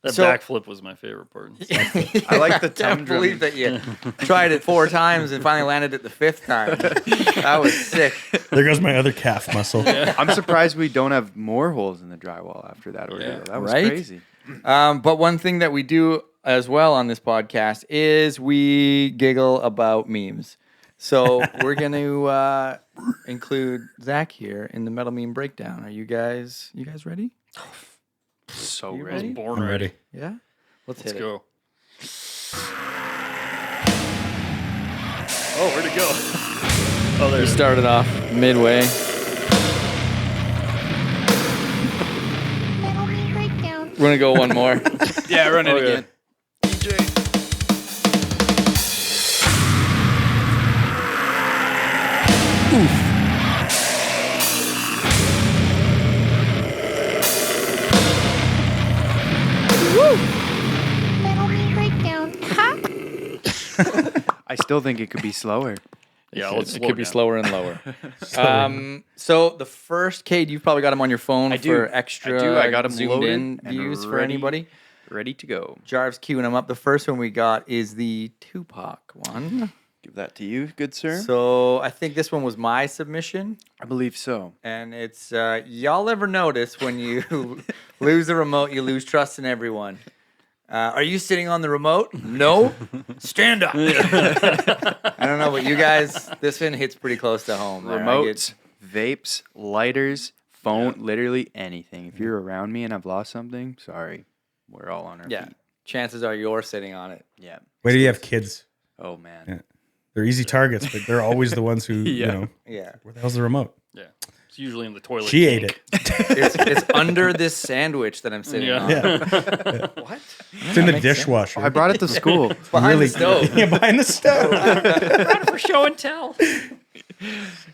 That So- backflip was my favorite part. I like the I tum can't believe drum. that you tried it 4 times and finally landed it the 5th time. That was sick. There goes my other calf muscle. I'm surprised we don't have more holes in the drywall after that ordeal. Yeah. That was Right? crazy. But one thing that we do as well on this podcast is we giggle about memes. So we're going to include Zach here in the metal meme breakdown. Are you guys ready? So You I was ready. born I'm ready. ready. Yeah? Let's Let's hit go. Oh, where'd it go? Oh, it. there We it is. started off midway. Metal Me Breakdown. We're going to go one more. Yeah, run it Okay. again. Metal Me Breakdown. Ha! I still think it could be slower. Yeah, let's It slow could be down. slower and lower. So the first, Cade, you've probably got them on your phone I do. for extra I do. I got 'em zoomed loaded in and views for ready. anybody. Ready to go. Jarv's queuing them up. The first one we got is the Tupac one. Give that to you, good sir. So I think this one was my submission. I believe so. And it's y'all ever notice when you lose a remote, you lose trust in everyone? Are you sitting on the remote? No. Stand up. I don't know, but you guys, this one hits pretty close to home. there. I get- Remotes, vapes, lighters, phone, literally anything. If you're around me and I've lost something, sorry. We're all on our yeah. feet. Chances are you're sitting on it. Yeah. Wait till you have kids. Oh man. Yeah. They're easy targets, but they're always the ones who, you Yeah. know, Yeah. where the hell's the remote? Yeah. It's usually in the toilet. She ate tank. it. It's under this sandwich that I'm sitting on. Yeah. What? It's in the makes sense. dishwasher. I brought it to school. Behind the stove. Yeah, behind the stove. For show and tell.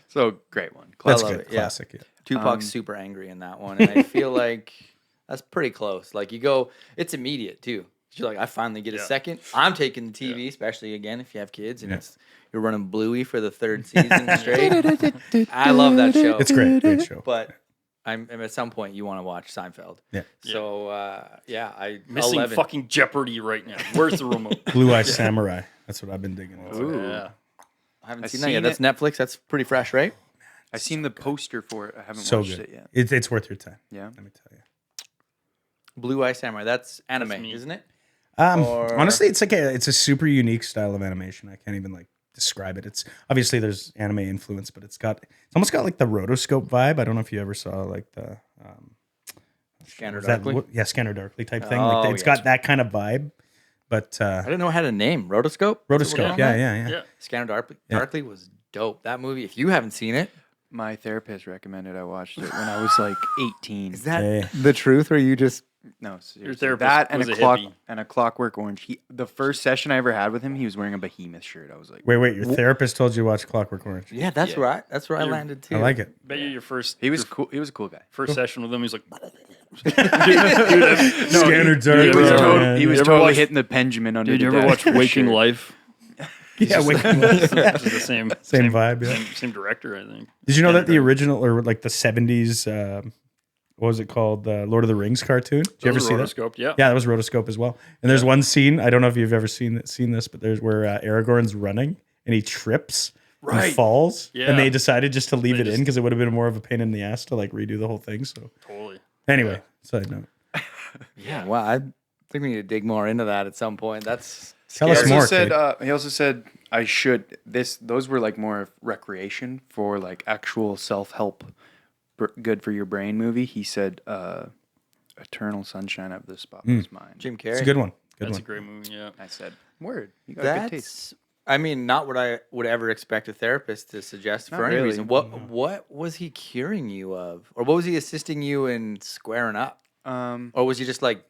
So great one. That's love good. it, yeah. Classic. Yeah. Tupac's super angry in that one, and I feel like that's pretty close. Like you go, it's immediate too. You're like, I finally get a Yeah. second. I'm taking the TV, especially again if you have kids and you're running Bluey for the 3rd season straight. I love that show. It's great show. But I'm at some point you want to watch Seinfeld. Yeah. So I Missing 11. fucking Jeopardy right now. Where's the remote? Blue Eye Samurai. That's what I've been digging into. Ooh. Yeah. I haven't I've seen that yet. seen That's Netflix. That's pretty fresh, right? I've seen the poster for it. I haven't So watched good. it yet. It's worth your time. Yeah. Let me tell you. Blue Eye Samurai. That's anime, me. isn't it? Honestly, it's a super unique style of animation. I can't even like describe it. It's obviously there's anime influence, but it's almost got like the rotoscope vibe. I don't know if you ever saw like the Scanner is that- Darkly. yeah, Scanner Darkly type thing. Oh, Like it's yeah. got that kind of vibe, but I didn't know it had a name. Rotoscope? rotoscope. Yeah. Yeah. Scanner Darkly. Yeah. Darkly was dope. That movie, if you haven't seen it, My therapist recommended I watched it when I was like 18. is that Hey. the truth or you just No, seriously. Your therapist that and was a a clock hippie. and a Clockwork Orange. The first session I ever had with him, he was wearing a Behemoth shirt. I was like, Wait. Your therapist told you to watch Clockwork Orange. Yeah, that's Yeah. right. That's where I You're- landed too. I like it. Bet you your first he was cool. He was a cool guy. first session with him, he's like, Scanner dude, Darkly. He was, Yeah, he was You ever totally watch- hitting the Benjamin under dude, the you ever desk watch for Waking sure. Life? Yeah, Which is the same vibe. Yeah. same director, I think. Did you know that the Scanner original or like the 70s? What was it called? The Lord of the Rings cartoon. Did you ever see that? Rotoscope? Yeah. Yeah, that was Rotoscope as well. And there's one scene, I don't know if you've ever seen this, but there's where Aragorn's running and he trips and Right. falls. Yeah. And they decided just to leave They it in just- because it would have been more of a pain in the ass to like redo the whole thing. So Totally. anyway, side note. Yeah, well, I think we need to dig more into that at some point. That's Tell us He also more, said. Kate. He also said I should. Those were like more of recreation for like actual self help, good for your brain movie. He said, "Eternal Sunshine of the Spotless Mind." Jim Carrey. It's a good one. Good That's one. a great movie, yeah. I said, "Word, you got good taste." That's, I mean, not what I would ever expect a therapist to suggest Not for any really. reason. What was he curing you of, or what was he assisting you in squaring up, or was he just like,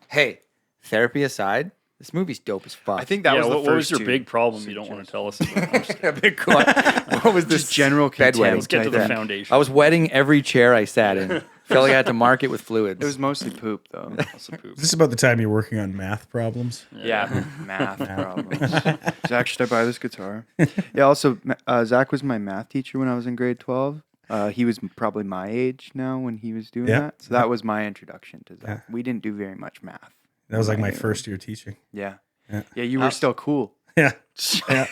hey, therapy aside, this movie's dope as fuck. I think that was the what first was your two big problem you don't want to tell us about? I'm just a big what was this Just general bed contempt. wetting? Let's get to I the think. foundation. I was wetting every chair I sat in. Felt like I had to mark it with fluids. It was mostly poop, though. Also poop. Is this about the time you're working on math problems? Yeah, math problems. Zach, should I buy this guitar? Yeah. Also, Zach was my math teacher when I was in grade 12. He was probably my age now when he was doing Yeah. that. So that was my introduction to Zach. Yeah. We didn't do very much math. That was like my Right. first year teaching. Yeah. Yeah. Yeah, you were still cool. Yeah. Yeah.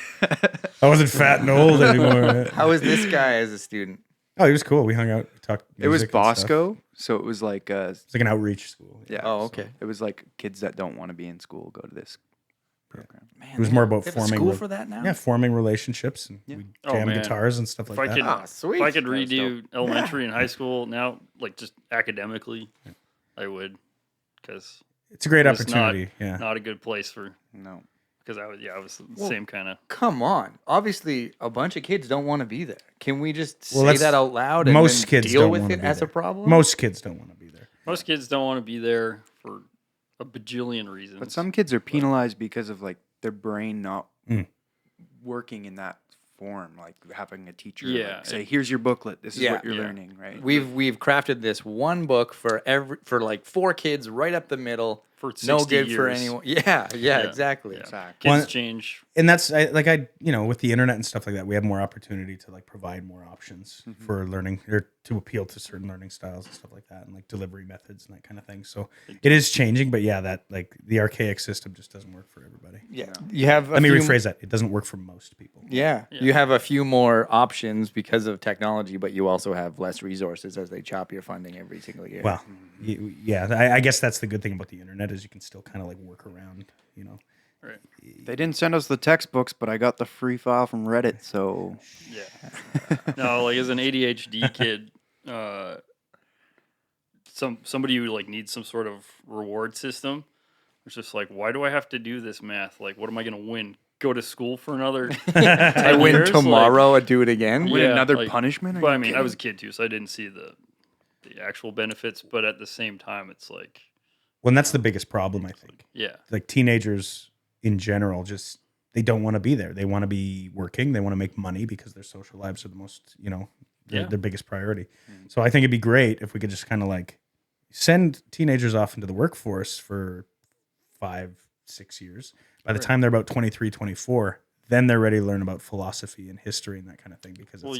I wasn't fat and old anymore. How was this guy as a student? Oh, he was cool. We hung out, we talked. It was music and stuff. Bosco, so it was like It's like an outreach school. yeah. Oh, so okay. it was like kids that don't want to be in school go to this program. Man, It was more about they have a forming school re- for that now. Yeah, forming relationships and we Oh, jam man. guitars and stuff like If I that. could- Ah, sweet. If I could That was redo elementary and high school now, like just academically, I would, because It's a great it's opportunity. Yeah. not a good place for, No. because I was the Well, same kind of. Come on. Obviously, a bunch of kids don't want to be there. Can we just Well, say that's- that out loud and most then kids deal don't with wanna it be as there. a problem? Most kids don't want to be there. Most kids don't want to be there for a bajillion reasons. But some kids are penalized because of like their brain not Mm. working in that form, like having a teacher Yeah, like, say, it- "Here's your booklet. This is Yeah. what you're Yeah. learning." Right? We've crafted this one book for like 4 kids right up the middle. for No 60 good for years. anyone. Yeah, Yeah. exactly. Yeah. Zach. Kids Well, change. And that's with the internet and stuff like that, we have more opportunity to like provide more options for learning or to appeal to certain learning styles and stuff like that, and like delivery methods and that kind of thing. So it is changing, but yeah, that like the archaic system just doesn't work for everybody. Yeah. You have Let me rephrase that. It doesn't work for most people. Yeah. You have a few more options because of technology, but you also have less resources as they chop your funding every single year. Well, yeah, I guess that's the good thing about the internet is you can still kind of like work around, Right. They didn't send us the textbooks, but I got the free file from Reddit. So Yeah. No, like as an ADHD kid, somebody who like needs some sort of reward system. It's just like, why do I have to do this math? Like, what am I gonna win? Go to school for another? I win 10 years? tomorrow and do it again. win Yeah, another like- punishment. Are But I you mean, I kidding? was a kid too, so I didn't see the actual benefits. But at the same time, it's like, Well, and that's the biggest problem, I think. yeah, Like teenagers in general, just they don't want to be there. They want to be working. They want to make money because their social lives are the most, Yeah. their biggest priority. So I think it'd be great if we could just kind of like send teenagers off into the workforce for 5-6 years. By the time they're about 23, 24, then they're ready to learn about philosophy and history and that kind of thing, because it's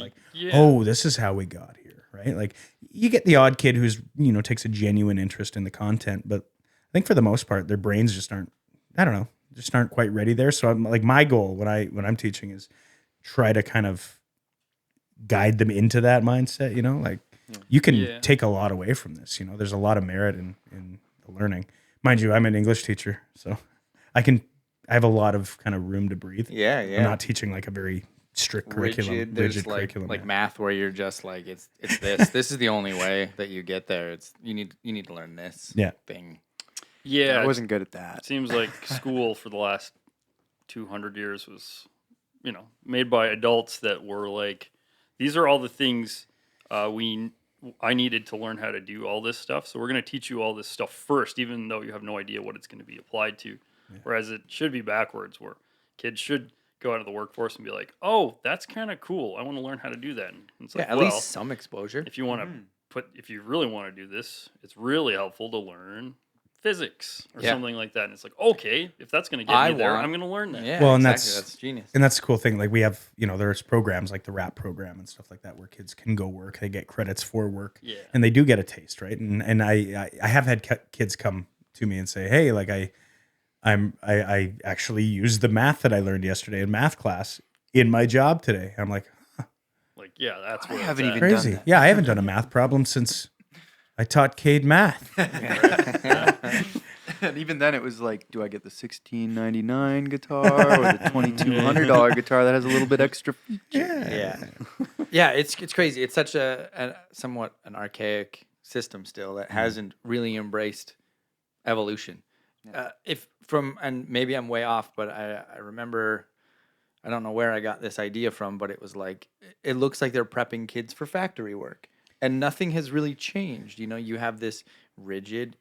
oh, this is how we got here, right? Like, you get the odd kid who's, takes a genuine interest in the content, but I think for the most part, their brains just aren't, I don't know, just aren't quite ready there. So I'm like, my goal when I'm teaching is try to kind of guide them into that mindset, like you can take a lot away from this, there's a lot of merit in the learning. Mind you, I'm an English teacher, so I have a lot of kind of room to breathe. Yeah. I'm not teaching like a very strict curriculum, rigid curriculum. Like math, where you're just like, it's this. This is the only way that you get there. It's you need to learn this thing. Yeah, I wasn't good at that. It seems like school for the last 200 years was, made by adults that were like, these are all the things I needed to learn how to do all this stuff. So we're going to teach you all this stuff first, even though you have no idea what it's going to be applied to. Yeah. Whereas it should be backwards, where kids should go out of the workforce and be like, oh, that's kind of cool. I want to learn how to do that. And it's like, at least some exposure. If you want to if you really want to do this, it's really helpful to learn physics or something like that. And it's like, okay, if that's going to get me there, I'm going to learn that. Yeah, well, and exactly. That's genius. And that's the cool thing. Like, we have, there's programs like the RAP program and stuff like that where kids can go work. They get credits for work, and they do get a taste, right? And I have had kids come to me and say, hey, like I actually used the math that I learned yesterday in math class in my job today. I'm like, yeah, that's what I haven't even crazy. done that. Yeah, I haven't done a math problem since I taught Cade math. And even then, it was like, do I get the $16.99 guitar or the $2,200 guitar that has a little bit extra feature? Yeah. It's crazy. It's such a somewhat an archaic system still that hasn't really embraced evolution. And maybe I'm way off, but I remember, I don't know where I got this idea from, but it was like, it looks like they're prepping kids for factory work. And nothing has really changed. You have this rigid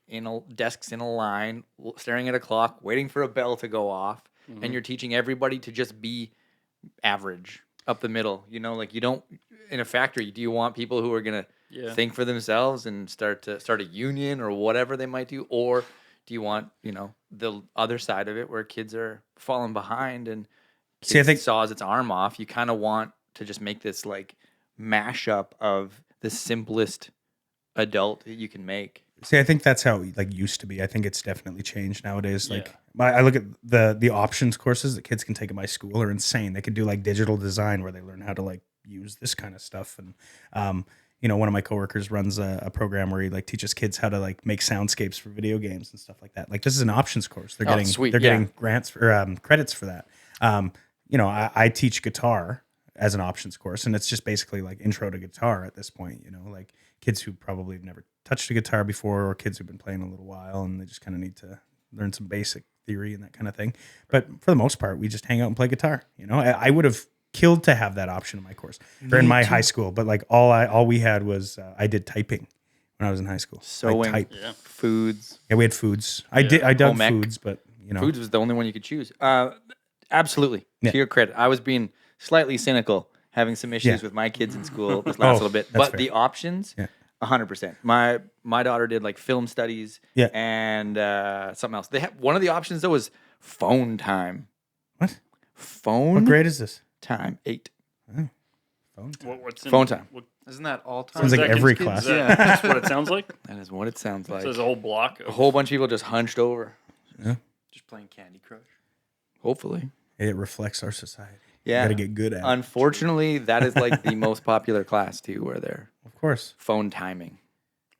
desks in a line, staring at a clock, waiting for a bell to go off, and you're teaching everybody to just be average up the middle. Like, you don't, in a factory, do you want people who are gonna think for themselves and start a union or whatever they might do, or do you want the other side of it where kids are falling behind and saws its arm off? You kind of want to just make this like mashup of the simplest adult that you can make. See, I think that's how it used to be. I think it's definitely changed nowadays. Like, I look at the options courses that kids can take at my school are insane. They can do like digital design where they learn how to like use this kind of stuff. And one of my coworkers runs a program where he like teaches kids how to like make soundscapes for video games and stuff like that. Like, this is an options course. They're getting grants for credits for that. I teach guitar as an options course, and it's just basically like intro to guitar at this point. Like kids who probably have never touched a guitar before, or kids who've been playing a little while and they just kind of need to learn some basic theory and that kind of thing. But for the most part, we just hang out and play guitar. I would have killed to have that option in my course or in my high school, but like all we had was I did typing when I was in high school. Sewing, foods. Yeah, we had foods. I dug foods, but foods was the only one you could choose. Absolutely, to your credit, I was being slightly cynical, having some issues with my kids in school this last little bit, but fair. The options. 100%. My daughter did like film studies and something else. They have one of the options though was phone time. What? Phone? What grade is this? Time 8. Oh. Phone time. Phone time. Isn't that all time? Sounds like every class. That's what it sounds like. That is what it sounds like. So there's a whole block. A whole bunch of people just hunched over. Yeah. Just playing Candy Crush. Hopefully. It reflects our society. Yeah. You gotta get good at it. Unfortunately, that is like the most popular class too, where they're phone timing.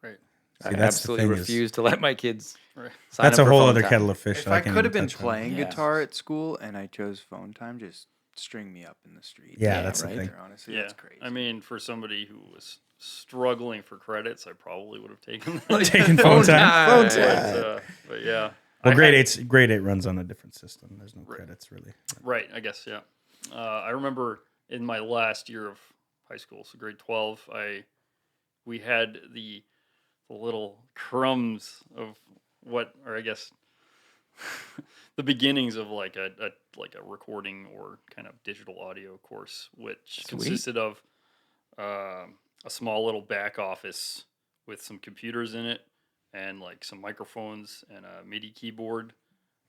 Right. See, I absolutely refuse to let my kids sign that's up a for whole phone other time. kettle of fish. If I could have been touch on. playing guitar at school and I chose phone time, just string me up in the street. Yeah, that's the thing. Honestly, that's crazy. I mean, for somebody who was struggling for credits, I probably would have taken taken phone time. But yeah. Well, grade 8 runs on a different system. There's no credits really. Right, I guess, yeah. I remember in my last year of high school, so grade 12, we had the little crumbs of I guess the beginnings of like a recording or kind of digital audio course, which consisted of a small little back office with some computers in it and like some microphones and a MIDI keyboard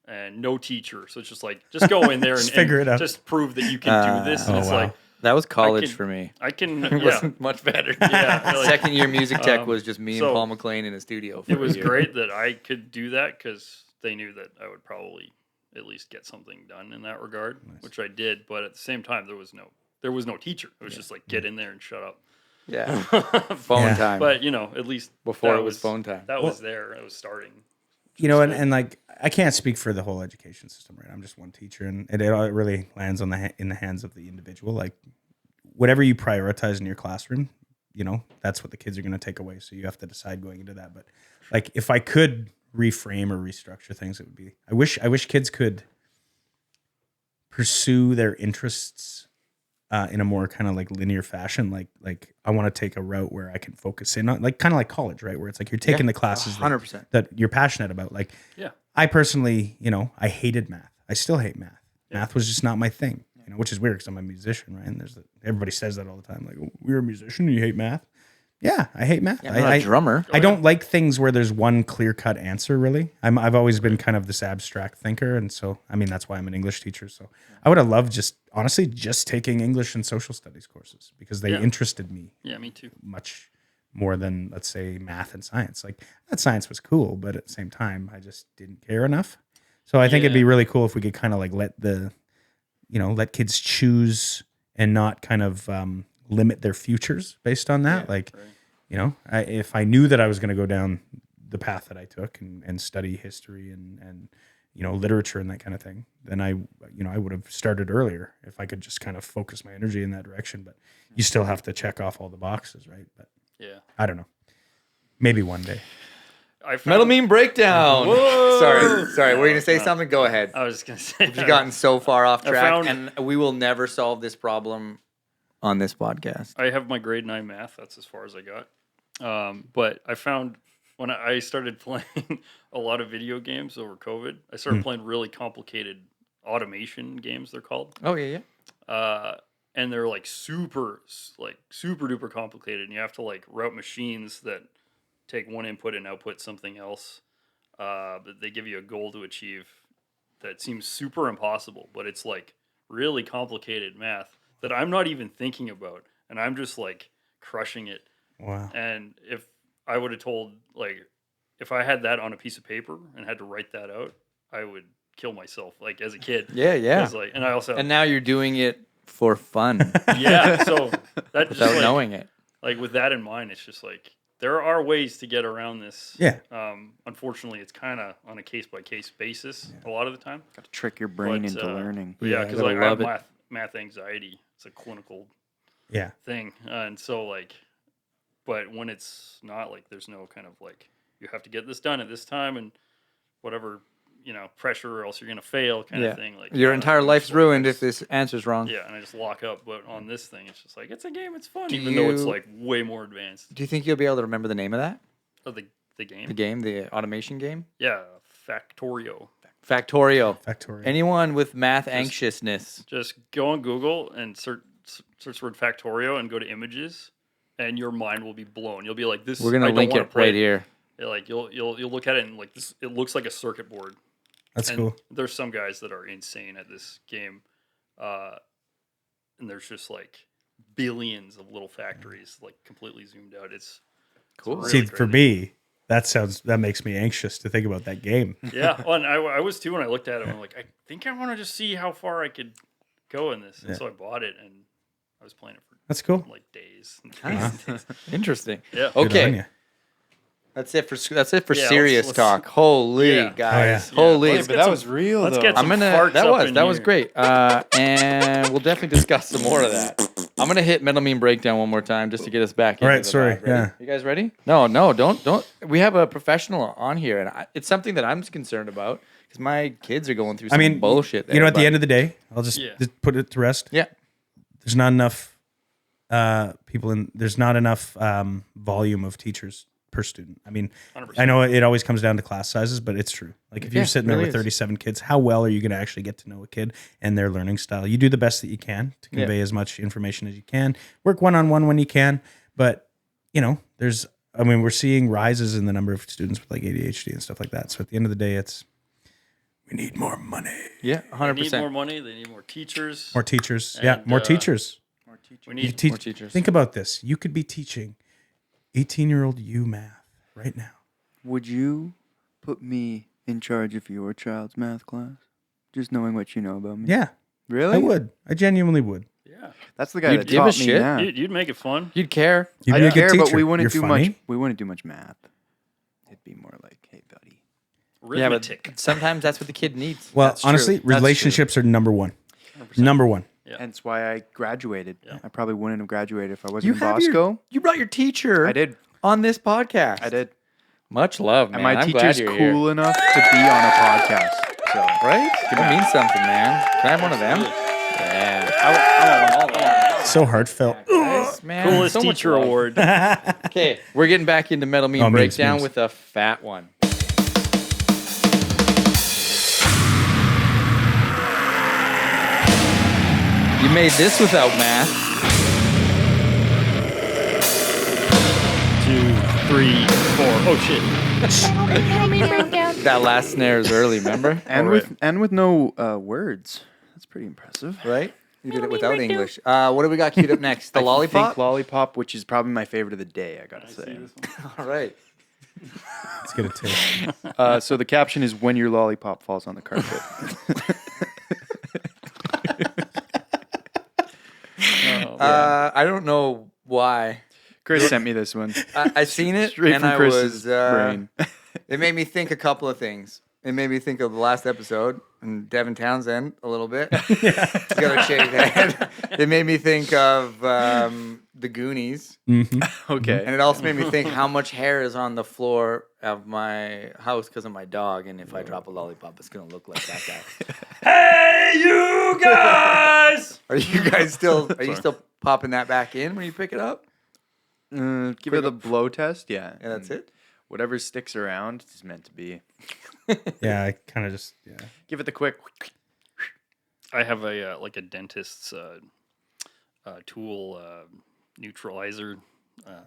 and no teacher. So it's just like, just go in there and, figure it out. just prove that you can do this. And Oh, it's wow. like, That was college can- for me. I can, It yeah. wasn't much better. Yeah, like, Second year music tech was just me and so Paul McLean in a studio. For It was a year. great that I could do that because they knew that I would probably at least get something done in that regard, which I did. But at the same time, there was no teacher. It was just like, get in there and shut up. Yeah. Phone Yeah. time. But at least Before that it was phone time. That was there. It was starting. And like I can't speak for the whole education system, right? I'm just one teacher, and it really lands on in the hands of the individual. Like whatever you prioritize in your classroom, that's what the kids are going to take away. So you have to decide going into that. But like if I could reframe or restructure things, it would be I wish kids could pursue their interests in a more kind of like linear fashion. Like I want to take a route where I can focus in on, like kind of like college, right? Where it's like you're taking the classes 100%. that you're passionate about. Like, Yeah. I personally, I hated math. I still hate math. Math was just not my thing, which is weird because I'm a musician, right? And everybody says that all the time. Like, oh, you're a musician and you hate math. Yeah, I hate math. Yeah, I'm not a drummer. I don't like things where there's one clear-cut answer, really. I've always been kind of this abstract thinker, and so, that's why I'm an English teacher. So I would have loved just taking English and social studies courses because they interested me Yeah, me too. much more than, let's say, math and science. Like, that science was cool, but at the same time, I just didn't care enough. So I think it'd be really cool if we could kind of like let kids choose and not kind of limit their futures based on that. If I knew that I was going to go down the path that I took and study history and literature and that kind of thing, then I would have started earlier if I could just kind of focus my energy in that direction. But you still have to check off all the boxes, right? But Yeah. I don't know. Maybe one day. Metal meme breakdown. Sorry. Were you gonna say something? Go ahead. I was just gonna say. You've gotten so far off track, found- and we will never solve this problem on this podcast. I have my grade 9 math. That's as far as I got. But I found when I started playing a lot of video games over COVID, I started playing really complicated automation games. They're called. Oh yeah. And they're like super duper complicated, and you have to like route machines that take one input and output something else. But they give you a goal to achieve that seems super impossible, but it's like really complicated math that I'm not even thinking about, and I'm just like crushing it. Wow. And if I would have told, like, if I had that on a piece of paper and had to write that out, I would kill myself, like, as a kid. Yeah. 'Cause, like, and I also, And now you're doing it for fun yeah, so that just without like, knowing it. like with that in mind, it's just like there are ways to get around this. Yeah. Unfortunately, it's kind of on a case by case basis a lot of the time. Got to trick your brain But, into learning. But Yeah, yeah, I because gotta like I have love math anxiety. It's a clinical Yeah. thing, and so like, but when it's not, like, there's no kind of like you have to get this done at this time and whatever, pressure or else you're gonna fail kind of thing. Like your entire I'm life's just ruined like if this answer's wrong. Yeah, and I just lock up. But on this thing, it's just like it's a game. It's fun, Do even though it's you- like way more advanced. Do you think you'll be able to remember the name of that? Oh, the game. The game, the automation game? Yeah, Factorio. Factorio. Factorial. Anyone with math anxiousness. Just go on Google and search the word Factorio and go to images, and your mind will be blown. You'll be like, "This." We're gonna I don't link wanna it play right here. Yeah, like you'll look at it and like this. It looks like a circuit board. That's And cool. There's some guys that are insane at this game, and there's just like billions of little factories, like completely zoomed out. It's Cool. really See, for crazy. me, that makes me anxious to think about that game. Yeah, well, and I was too when I looked at it. I'm like, I think I want to just see how far I could go in this, and Yeah. so I bought it, and I was playing it for That's cool. like days. And days Ah. and days. Interesting. Yeah. Good on Okay. ya. That's it for Yeah, serious let's- talk. Holy Yeah. guys. Yeah. Holy. Let's But get that some- was real, let's though. get some I'm gonna. farts That up was in that was here. great. And we'll definitely discuss some more of that. I'm gonna hit Metal Meme Breakdown one more time just to get us back. All into right, the sorry, vibe. Ready? yeah. You guys ready? No, don't. We have a professional on here, and it's something that I'm concerned about because my kids are going through some bullshit. There, at the end of the day, I'll just Yeah. put it to rest. yeah, There's not enough people in. There's not enough volume of teachers per student. I mean, 100%. I know it always comes down to class sizes, but it's true. Like if Yeah, you're sitting there really with is. 37 kids, how well are you going to actually get to know a kid and their learning style? You do the best that you can to convey as much information as you can. Work one-on-one when you can, but we're seeing rises in the number of students with like ADHD and stuff like that. So at the end of the day, it's We need more money. Yeah, They 100%. need more money. They need more teachers. More teachers. Yeah, And, more teachers. We You need teach, more teachers. Think about this. You could be teaching 18-year-old you math right now. Would you put me in charge of your child's math class? Just knowing what you know about me. Yeah, Really? I would. I genuinely would. yeah. That's the guy You'd that give a taught me shit? math. You'd make it fun. You'd care. You'd I be a good care, teacher. but we wouldn't You're do funny. much. We wouldn't do much math. It'd be more like, hey, buddy. Yeah, Arithmetic. but sometimes that's what the kid needs. Well, That's true. honestly, That's true. relationships are number one. 100%. Number one. Yeah. Hence why I graduated. Yeah. I probably wouldn't have graduated if I wasn't You in have Bosco. you brought your teacher. I did. on this podcast. I did. Much love, man. And my I'm glad teacher's you're cool enough to be on a podcast. So Right? It means something, man. Can I have one of them? Yeah. I want one all of So heartfelt. Nice, man. Coolest So much teacher love. award. Okay, we're getting back into Metal Meme Oh, memes, Breakdown memes. with a fat one. You made this without math. 2, 3, 4. Oh shit. Metal Meme Breakdown. That last snare is early, remember? and All with no words. That's pretty impressive. Right? You did it Metal Meme without Breakdown. English. What do we got queued up next? The I lollipop? think lollipop, which is probably my favorite of the day. I gotta I say. see this one. All right. Let's get a taste. So the caption is "When your lollipop falls on the carpet." Oh, I don't know why. Chris sent me this one. I seen it Straight and from I Chris's was brain. It made me think a couple of things. It made me think of the last episode and Devin Townsend a little bit. He's got a shaved head. It made me think of the Goonies, Okay. and it also made me think how much hair is on the floor of my house because of my dog, and if I drop a lollipop, it's gonna look like that guy. Hey, you guys! Are you guys still? Are you still popping that back in when you pick it up? Give it a blow test. Yeah. Yeah, that's it. Whatever sticks around is meant to be. Yeah, I kind of just, yeah. Give it the quick. I have a like a dentist's tool neutralizer.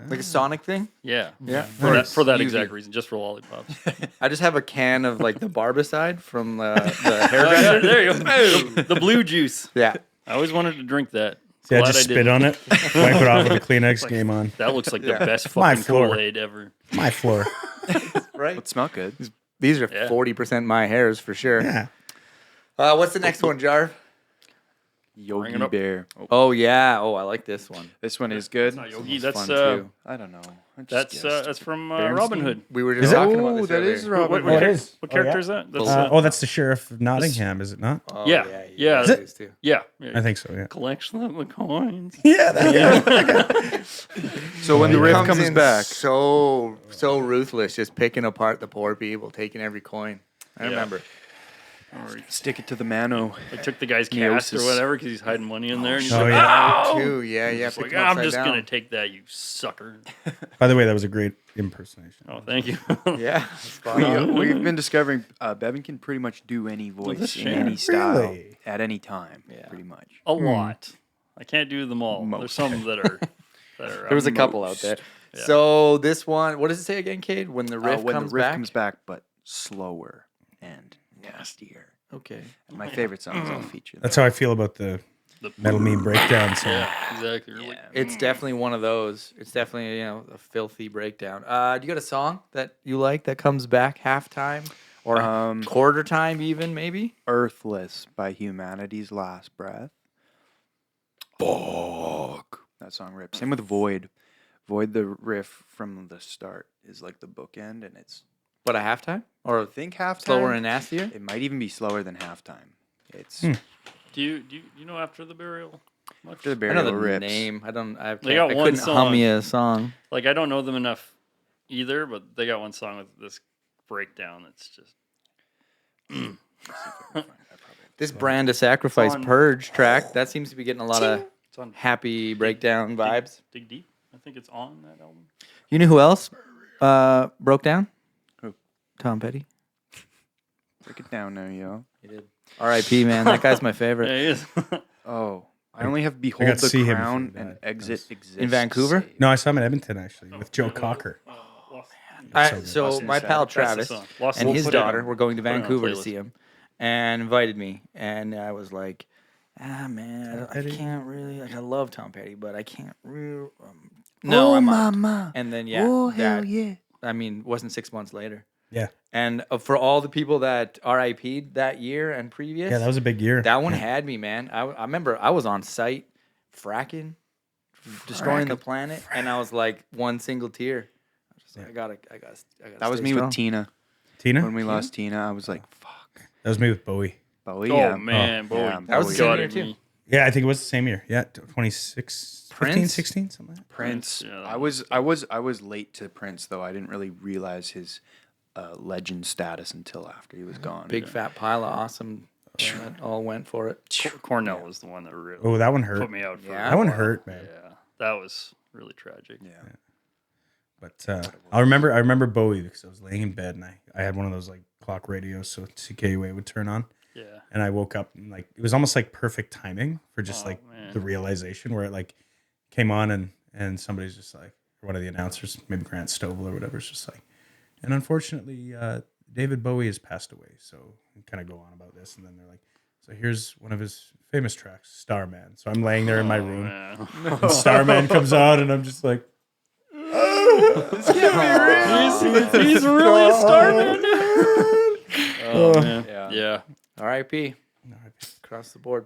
Like a Sonic thing. Yeah. Yeah. For that Easy. exact reason, just for lollipops. I just have a can of like the Barbicide from the Oh, yeah, hairdresser. there you go. The blue juice. Yeah. I always wanted to drink that. Yeah, Glad just I spit didn't. on it, wipe it off with a Kleenex, game on. That looks like Yeah. the best My fucking floor. Kool-Aid ever. My floor. Right. It smell good. These are Yeah. 40% my hairs for sure. Yeah. What's the next one, Jarv? Yogi it up. Bear. Oh yeah. Oh, I like this one. This one is good. It's not Yogi. It's That's fun too. I don't know. I just guessed. that's from Berenstein? Robin Hood. We were Is just it? talking about Oh, this that earlier. is Robin What, Hood. what, it is. what Oh, character yeah? is that? That's, That's the sheriff of Nottingham, is it not? Oh, Yeah. Yeah. it is too. yeah. I think so, yeah. Collection of the coins. Yeah, that So when the yeah. riff Comes comes in back, so ruthless, just picking apart the poor people, taking every coin. I Yeah. remember. stick it to the mano. I took the guy's cast or Neosis. whatever because he's hiding money in there. And he's Oh, like, yeah. "Ow!" Too. Yeah. He's pick like, them I'm upside just down. gonna take that, you sucker. By the way, that was a great impersonation. Oh, thank you. Yeah. spot on. We've been discovering Bevin can pretty much do any voice in shame. any style Really? at any time. Yeah. Pretty much. A lot. I can't do them all. There's Most. some that are. There was a couple out there. Yeah. So this one, what does it say again, Cade? When the riff when comes the riff back. comes back, but slower and nastier. Okay. And my favorite songs I'll feature. That's how I feel about the Metal Meme Breakdown. So Yeah, exactly. You're like, It's definitely one of those. It's definitely, a filthy breakdown. Do you got a song that you like that comes back halftime or quarter time even maybe? Earthless by Humanity's Last Breath. Fuck. That song rips. Same with Void. Void, the riff from the start is like the bookend, and it's But a halftime? Or I think halftime. slower and nastier? It might even be slower than halftime. It's do you know After the Burial? Much? after the I burial know the rips. name. I don't. I They got I one couldn't hum song. me a song. Like I don't know them enough either, but they got one song with this breakdown that's just. This Brand of Sacrifice on- Purge track that seems to be getting a lot of It's on happy breakdown vibes. Dig Deep. I think it's on that album. You know who else broke down? Who? Tom Petty. Break it down now, yo. He did. R.I.P. Man, that guy's my Yeah, favorite. he is. Oh, I only have got Behold to the see him Crown before he and died. Exit Exists. In Vancouver? Save. no, I saw him in Edmonton actually with Joe Cocker. So good. my pal That's the Travis song. Lost and in his the daughter Sand. were going to Put it on Vancouver to playlist. see him, and invited me, and I was like, man, I Petty? can't really. Like, I love Tom Petty, but I can't really. No, I'm out. mama. And then Oh, hell that, yeah. I mean, it wasn't 6 months later. Yeah. And for all the people that RIP'd that year and previous, Yeah, that was a big year. that one had me, man. I remember I was on site, fracking, destroying the planet, and I was like one single tear. I was just like, I gotta. That was stay me strong. with Tina. Tina? When we lost Tina, I was like, fuck. That was me with Bowie. Bowie, Oh yeah. man, Bowie. yeah, That was the same year, gutted too. me. Yeah, I think it was the same year. Yeah, 26, 15, Prince? 16, something like that. Prince. Yeah, that I was late to Prince though. I didn't really realize his legend status until after he was gone. Big fat pile of awesome. That all went for it. Cornell was the one that really Oh, that one hurt. put me out. For Yeah. That one hurt, man. Yeah, that was really tragic. Yeah. But I remember Bowie because I was laying in bed and I had one of those like clock radios, so CKUA would turn on. Yeah. And I woke up and like it was almost like perfect timing for just Oh, like man. the realization where it like came on and somebody's just like, or one of the announcers, maybe Grant Stovall or whatever, is just like, and unfortunately David Bowie has passed away. So we kind of go on about this, and then they're like, so here's one of his famous tracks, Starman. So I'm laying there in my room, Man. and Starman comes on, and I'm just like, He's really starting. Oh man. Yeah. R.I.P. across the board.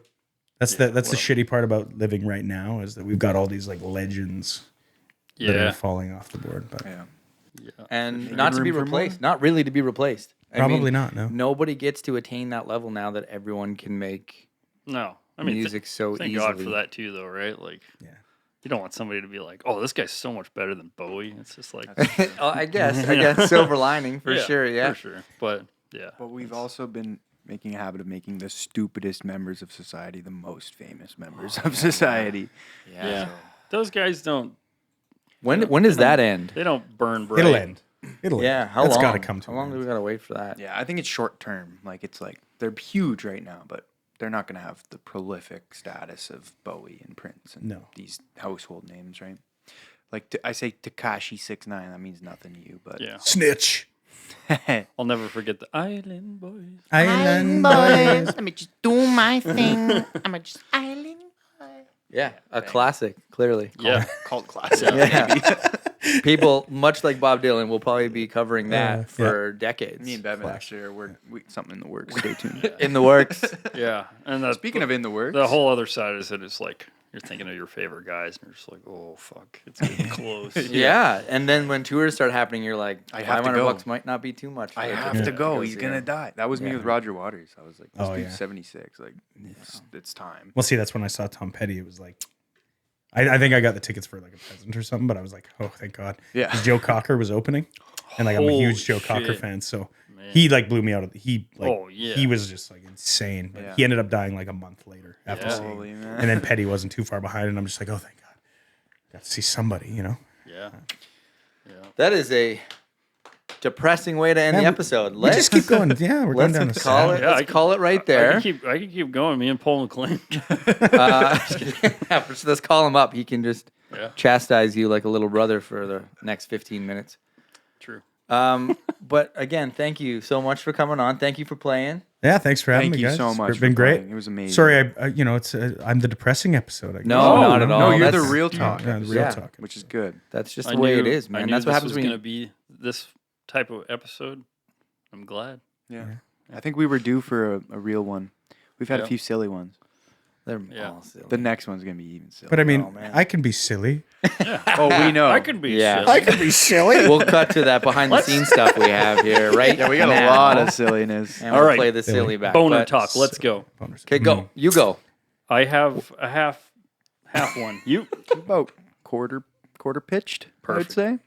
That's the shitty part about living right now is that we've got all these like legends that are Yeah. falling off the board. But Yeah. And not to be room for more? replaced. Not really to be replaced. I probably mean, not. No. Nobody gets to attain that level now that everyone can make No. I mean, music so thank easily. God for that too, though, right? Like, Yeah. you don't want somebody to be like, "Oh, this guy's so much better than Bowie." It's just like, I guess silver lining for sure. Yeah. for sure. But yeah, But we've also been making a habit of making the stupidest members of society the most famous members of society. yeah. Those guys don't. When does that end? They don't burn bright. It'll end. It'll Yeah. end. How That's long? got to come to How an long do end. we gotta wait for that? Yeah, I think it's short term. Like it's like they're huge right now, but they're not going to have the prolific status of Bowie and Prince and No. these household names, right? Like I say Tekashi 6ix9ine, that means nothing to you, but Yeah, Snitch. I'll never forget the Island Boys. Island boys. boys. Let me just do my thing. I'm a just island boy. Yeah. A classic, clearly. Yeah, cult classic. Yeah. People, much like Bob Dylan, will probably be covering that for decades. Me and Bevin actually are something in the works. Stay tuned. in the works. yeah. And that, Speaking of in the works, the whole other side is that it's like you're thinking of your favorite guys, and you're just like, "Oh fuck, it's getting close." Yeah. And then when tours start happening, you're like, I have to $500 go. might not be too much. I for a have ticket to go. because, He's yeah. gonna die. That was me with Roger Waters. I was like, this Oh, dude's yeah. 76. Like, it's time. Well, see, that's when I saw Tom Petty. It was like, I think I got the tickets for like a present or something, but I was like, oh, thank God. Yeah. 'Cause Joe Cocker was opening, and like I'm a huge Joe Holy Cocker shit. fan, so Man. he like blew me out of Oh, yeah. he was just like insane. But Yeah. he ended up dying like a month later after Yeah. seeing. Holy man. And then Petty wasn't too far behind, and I'm just like, oh, thank God, got to see somebody, you know. Yeah. That is a depressing way to end the episode. We just keep going. Yeah, we're going down the call sad. it. Yeah, Let's call it right there. I can keep going. Me and Paul McLean. Let's call him up. He can just Yeah. chastise you like a little brother for the next 15 minutes. True. But again, thank you so much for coming on. Thank you for playing. Yeah, thanks for having Thank me, you guys. so It's much. been for great. playing. It was amazing. Sorry, it's I'm the depressing episode. I guess. No, not at all. No, you're the That's- real talk, Yeah, the real Yeah. talk. which is good. That's just I the way it knew- is, I man. knew That's what this happens was when going you. to be this type of episode. I'm glad. Yeah. I think we were due for a real one. We've had Yeah. a few silly ones. They're Yeah. all silly. The next one's gonna be even silly. But I mean, Oh, man. I can be silly. Oh, we know. I could be. Yeah. silly. can be silly. We'll cut to that behind the scenes stuff we have here, right? Yeah, we got a now, lot of silliness. And All we'll right. play the silly back. Boner but- talk. Let's go. Okay, go. You go. I have a half one. You. About quarter pitched, Perfect. I'd say.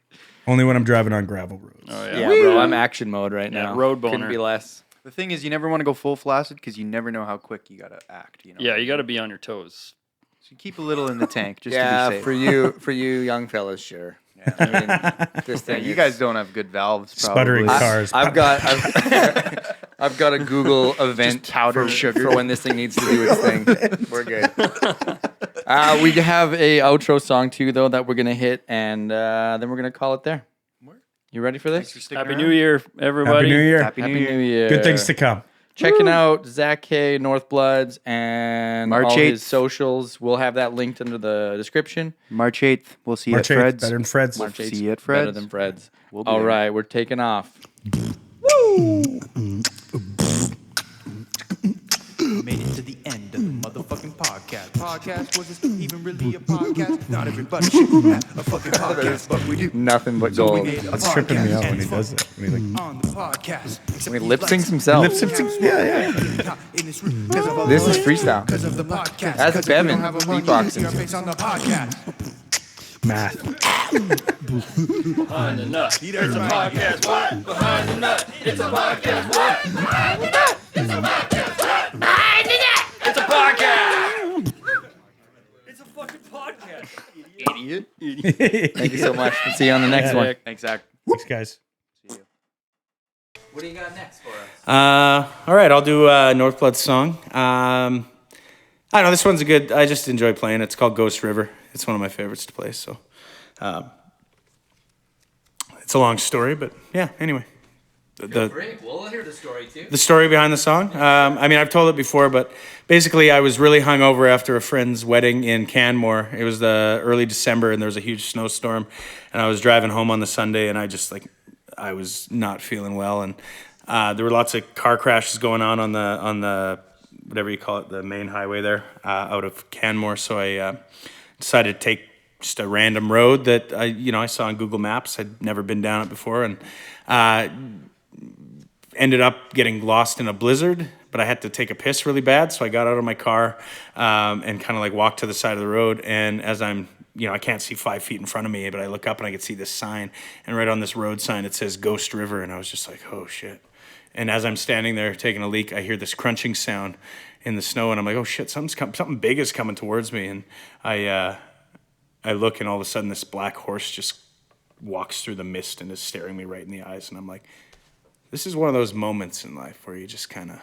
Only when I'm driving on gravel roads. Oh Yeah, yeah. bro. I'm action mode right Yeah, now. road Couldn't boner. be less. The thing is, you never want to go full flaccid because you never know how quick you gotta act. You know. Yeah, you got to be on your toes. So you keep a little in the tank just Yeah, to be safe. for you young fellas, sure. I mean, this Yeah, thing you is- guys don't have good valves. Sputtering probably. cars. I've got a Google event powdered sugar. for when this thing needs to do its thing. We're good. We have a outro song too, though, that we're gonna hit, and then we're gonna call it there. You ready for Thanks this? for sticking Happy around. New Year, everybody. Happy New Year. Happy Happy New Year. New Year. Good things to come. checking out Zach Kay, Northbloods, and March all 8th. his socials. We'll have that linked under the description. March 8th, we'll see you March at 8th, Fred's. better than Fred's. March 8th, See you at better Fred's. than Fred's. We'll be All there. right, we're taking off. Made it to the end of the motherfucking podcast. Podcast was this even really a podcast? Not everybody should have a fucking podcast, but we do. Nothing but So we gold. made a That's tripping me podcast out when he and does fun that. When he like on the podcast. Except When he he lip likes syncs himself. lip syncs. Yeah. in this room 'cause of all This the is lights, freestyle. 'cause of the podcast. That's 'Cause if we Bevin don't have a monkey, beatboxing. see our face on the podcast. Math. Behind the nut. It's a podcast. What? Behind the nut. It's a podcast. What? Behind the nut. It's a podcast. What? Behind the nut. It's a podcast. It's a fucking podcast. Idiot. Thank you so much. We'll see you on the next one. Thanks, Zach. Thanks, guys. What do you got next for us? All right, I'll do Northblood's song. I don't know, this one's a good. I just enjoy playing. It's called Ghost River. It's one of my favorites to play. So, it's a long story, but yeah. Anyway, Great. We'll hear the story too. the story behind the song. I mean, I've told it before, but basically, I was really hungover after a friend's wedding in Canmore. It was the early December, and there was a huge snowstorm. And I was driving home on the Sunday, and I was not feeling well, and there were lots of car crashes going on the whatever you call it, the main highway there out of Canmore. So I decided to take just a random road that I saw on Google Maps. I'd never been down it before, and ended up getting lost in a blizzard, but I had to take a piss really bad. So I got out of my car and kind of like walked to the side of the road. And as I'm, I can't see 5 feet in front of me, but I look up and I could see this sign. And right on this road sign, it says Ghost River. And I was just like, oh shit. And as I'm standing there taking a leak, I hear this crunching sound in the snow. And I'm like, oh shit, something big is coming towards me. And I look, and all of a sudden this black horse just walks through the mist and is staring me right in the eyes. And I'm like, this is one of those moments in life where you just kind of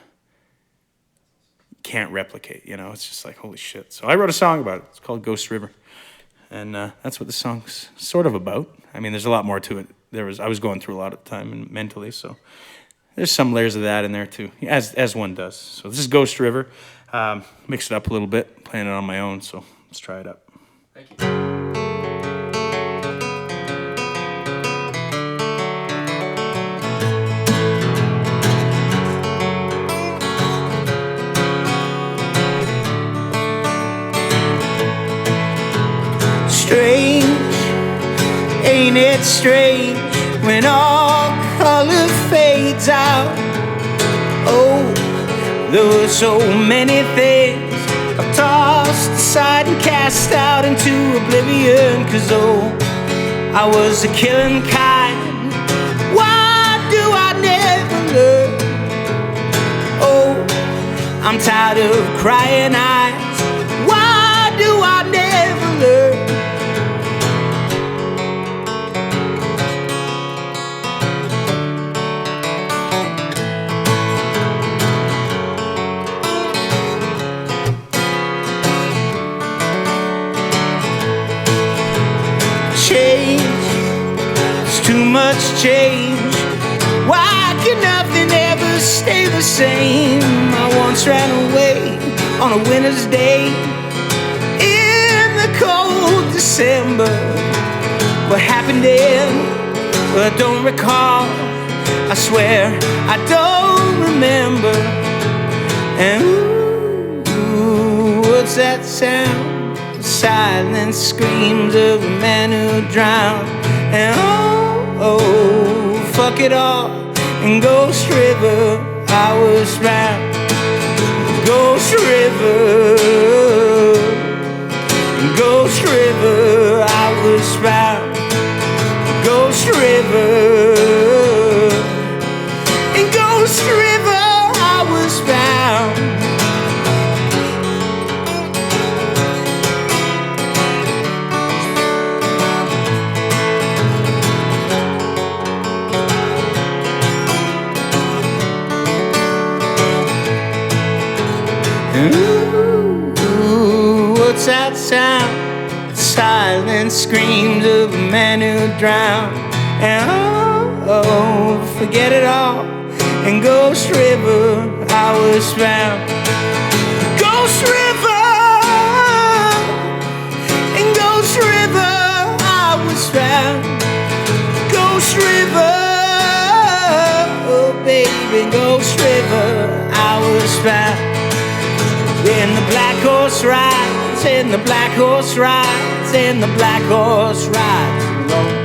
can't replicate, It's just like, holy shit. So I wrote a song about it. It's called Ghost River. And that's what the song's sort of about. I mean, there's a lot more to it. I was going through a lot of time mentally, so there's some layers of that in there too, as one does. So this is Ghost River. Mixed it up a little bit, playing it on my own, so let's try it out. Thank you. Strange, ain't it strange when all color fades out? Oh, there were so many things I've tossed aside and cast out into oblivion. 'Cause I was a killing kind. Why do I never learn? Oh, I'm tired of crying eyes. Why do I never learn? Too much change. Why can nothing ever stay the same? I once ran away on a winter's day in the cold December. What happened then? Well, I don't recall. I swear I don't remember. And ooh, what's that sound? The silent screams of a man who drowned. And oh, fuck it all. In Ghost River, I was found. Ghost River, in Ghost River, I was found. Ghost River, in Ghost River, I was found. Ooh, what's that sound? Silent screams of a man who drowned. And oh, forget it all. In Ghost River, I was found. Ghost River, in Ghost River, I was found. Ghost River, oh baby, Ghost River, I was found. In the black horse rides, in the black horse rides, in the black horse rides alone.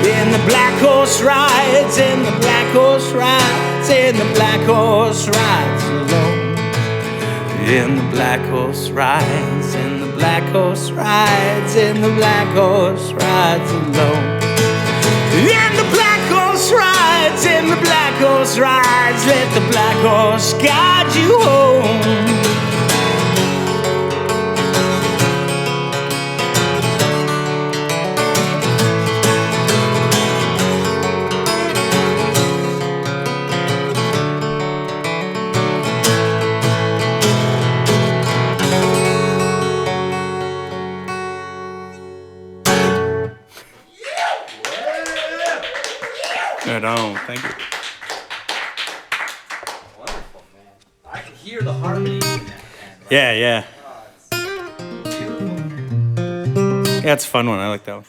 In the black horse rides, in the black horse rides, in the black horse rides alone. In the black horse rides, in the black horse rides, in the black horse rides alone. In the black horse rides, in the black horse rides, let the black horse guide you home. Right on. Thank you. Wonderful, man. I can hear the harmonies in that. Yeah, yeah. Yeah, it's a fun one. I like that one.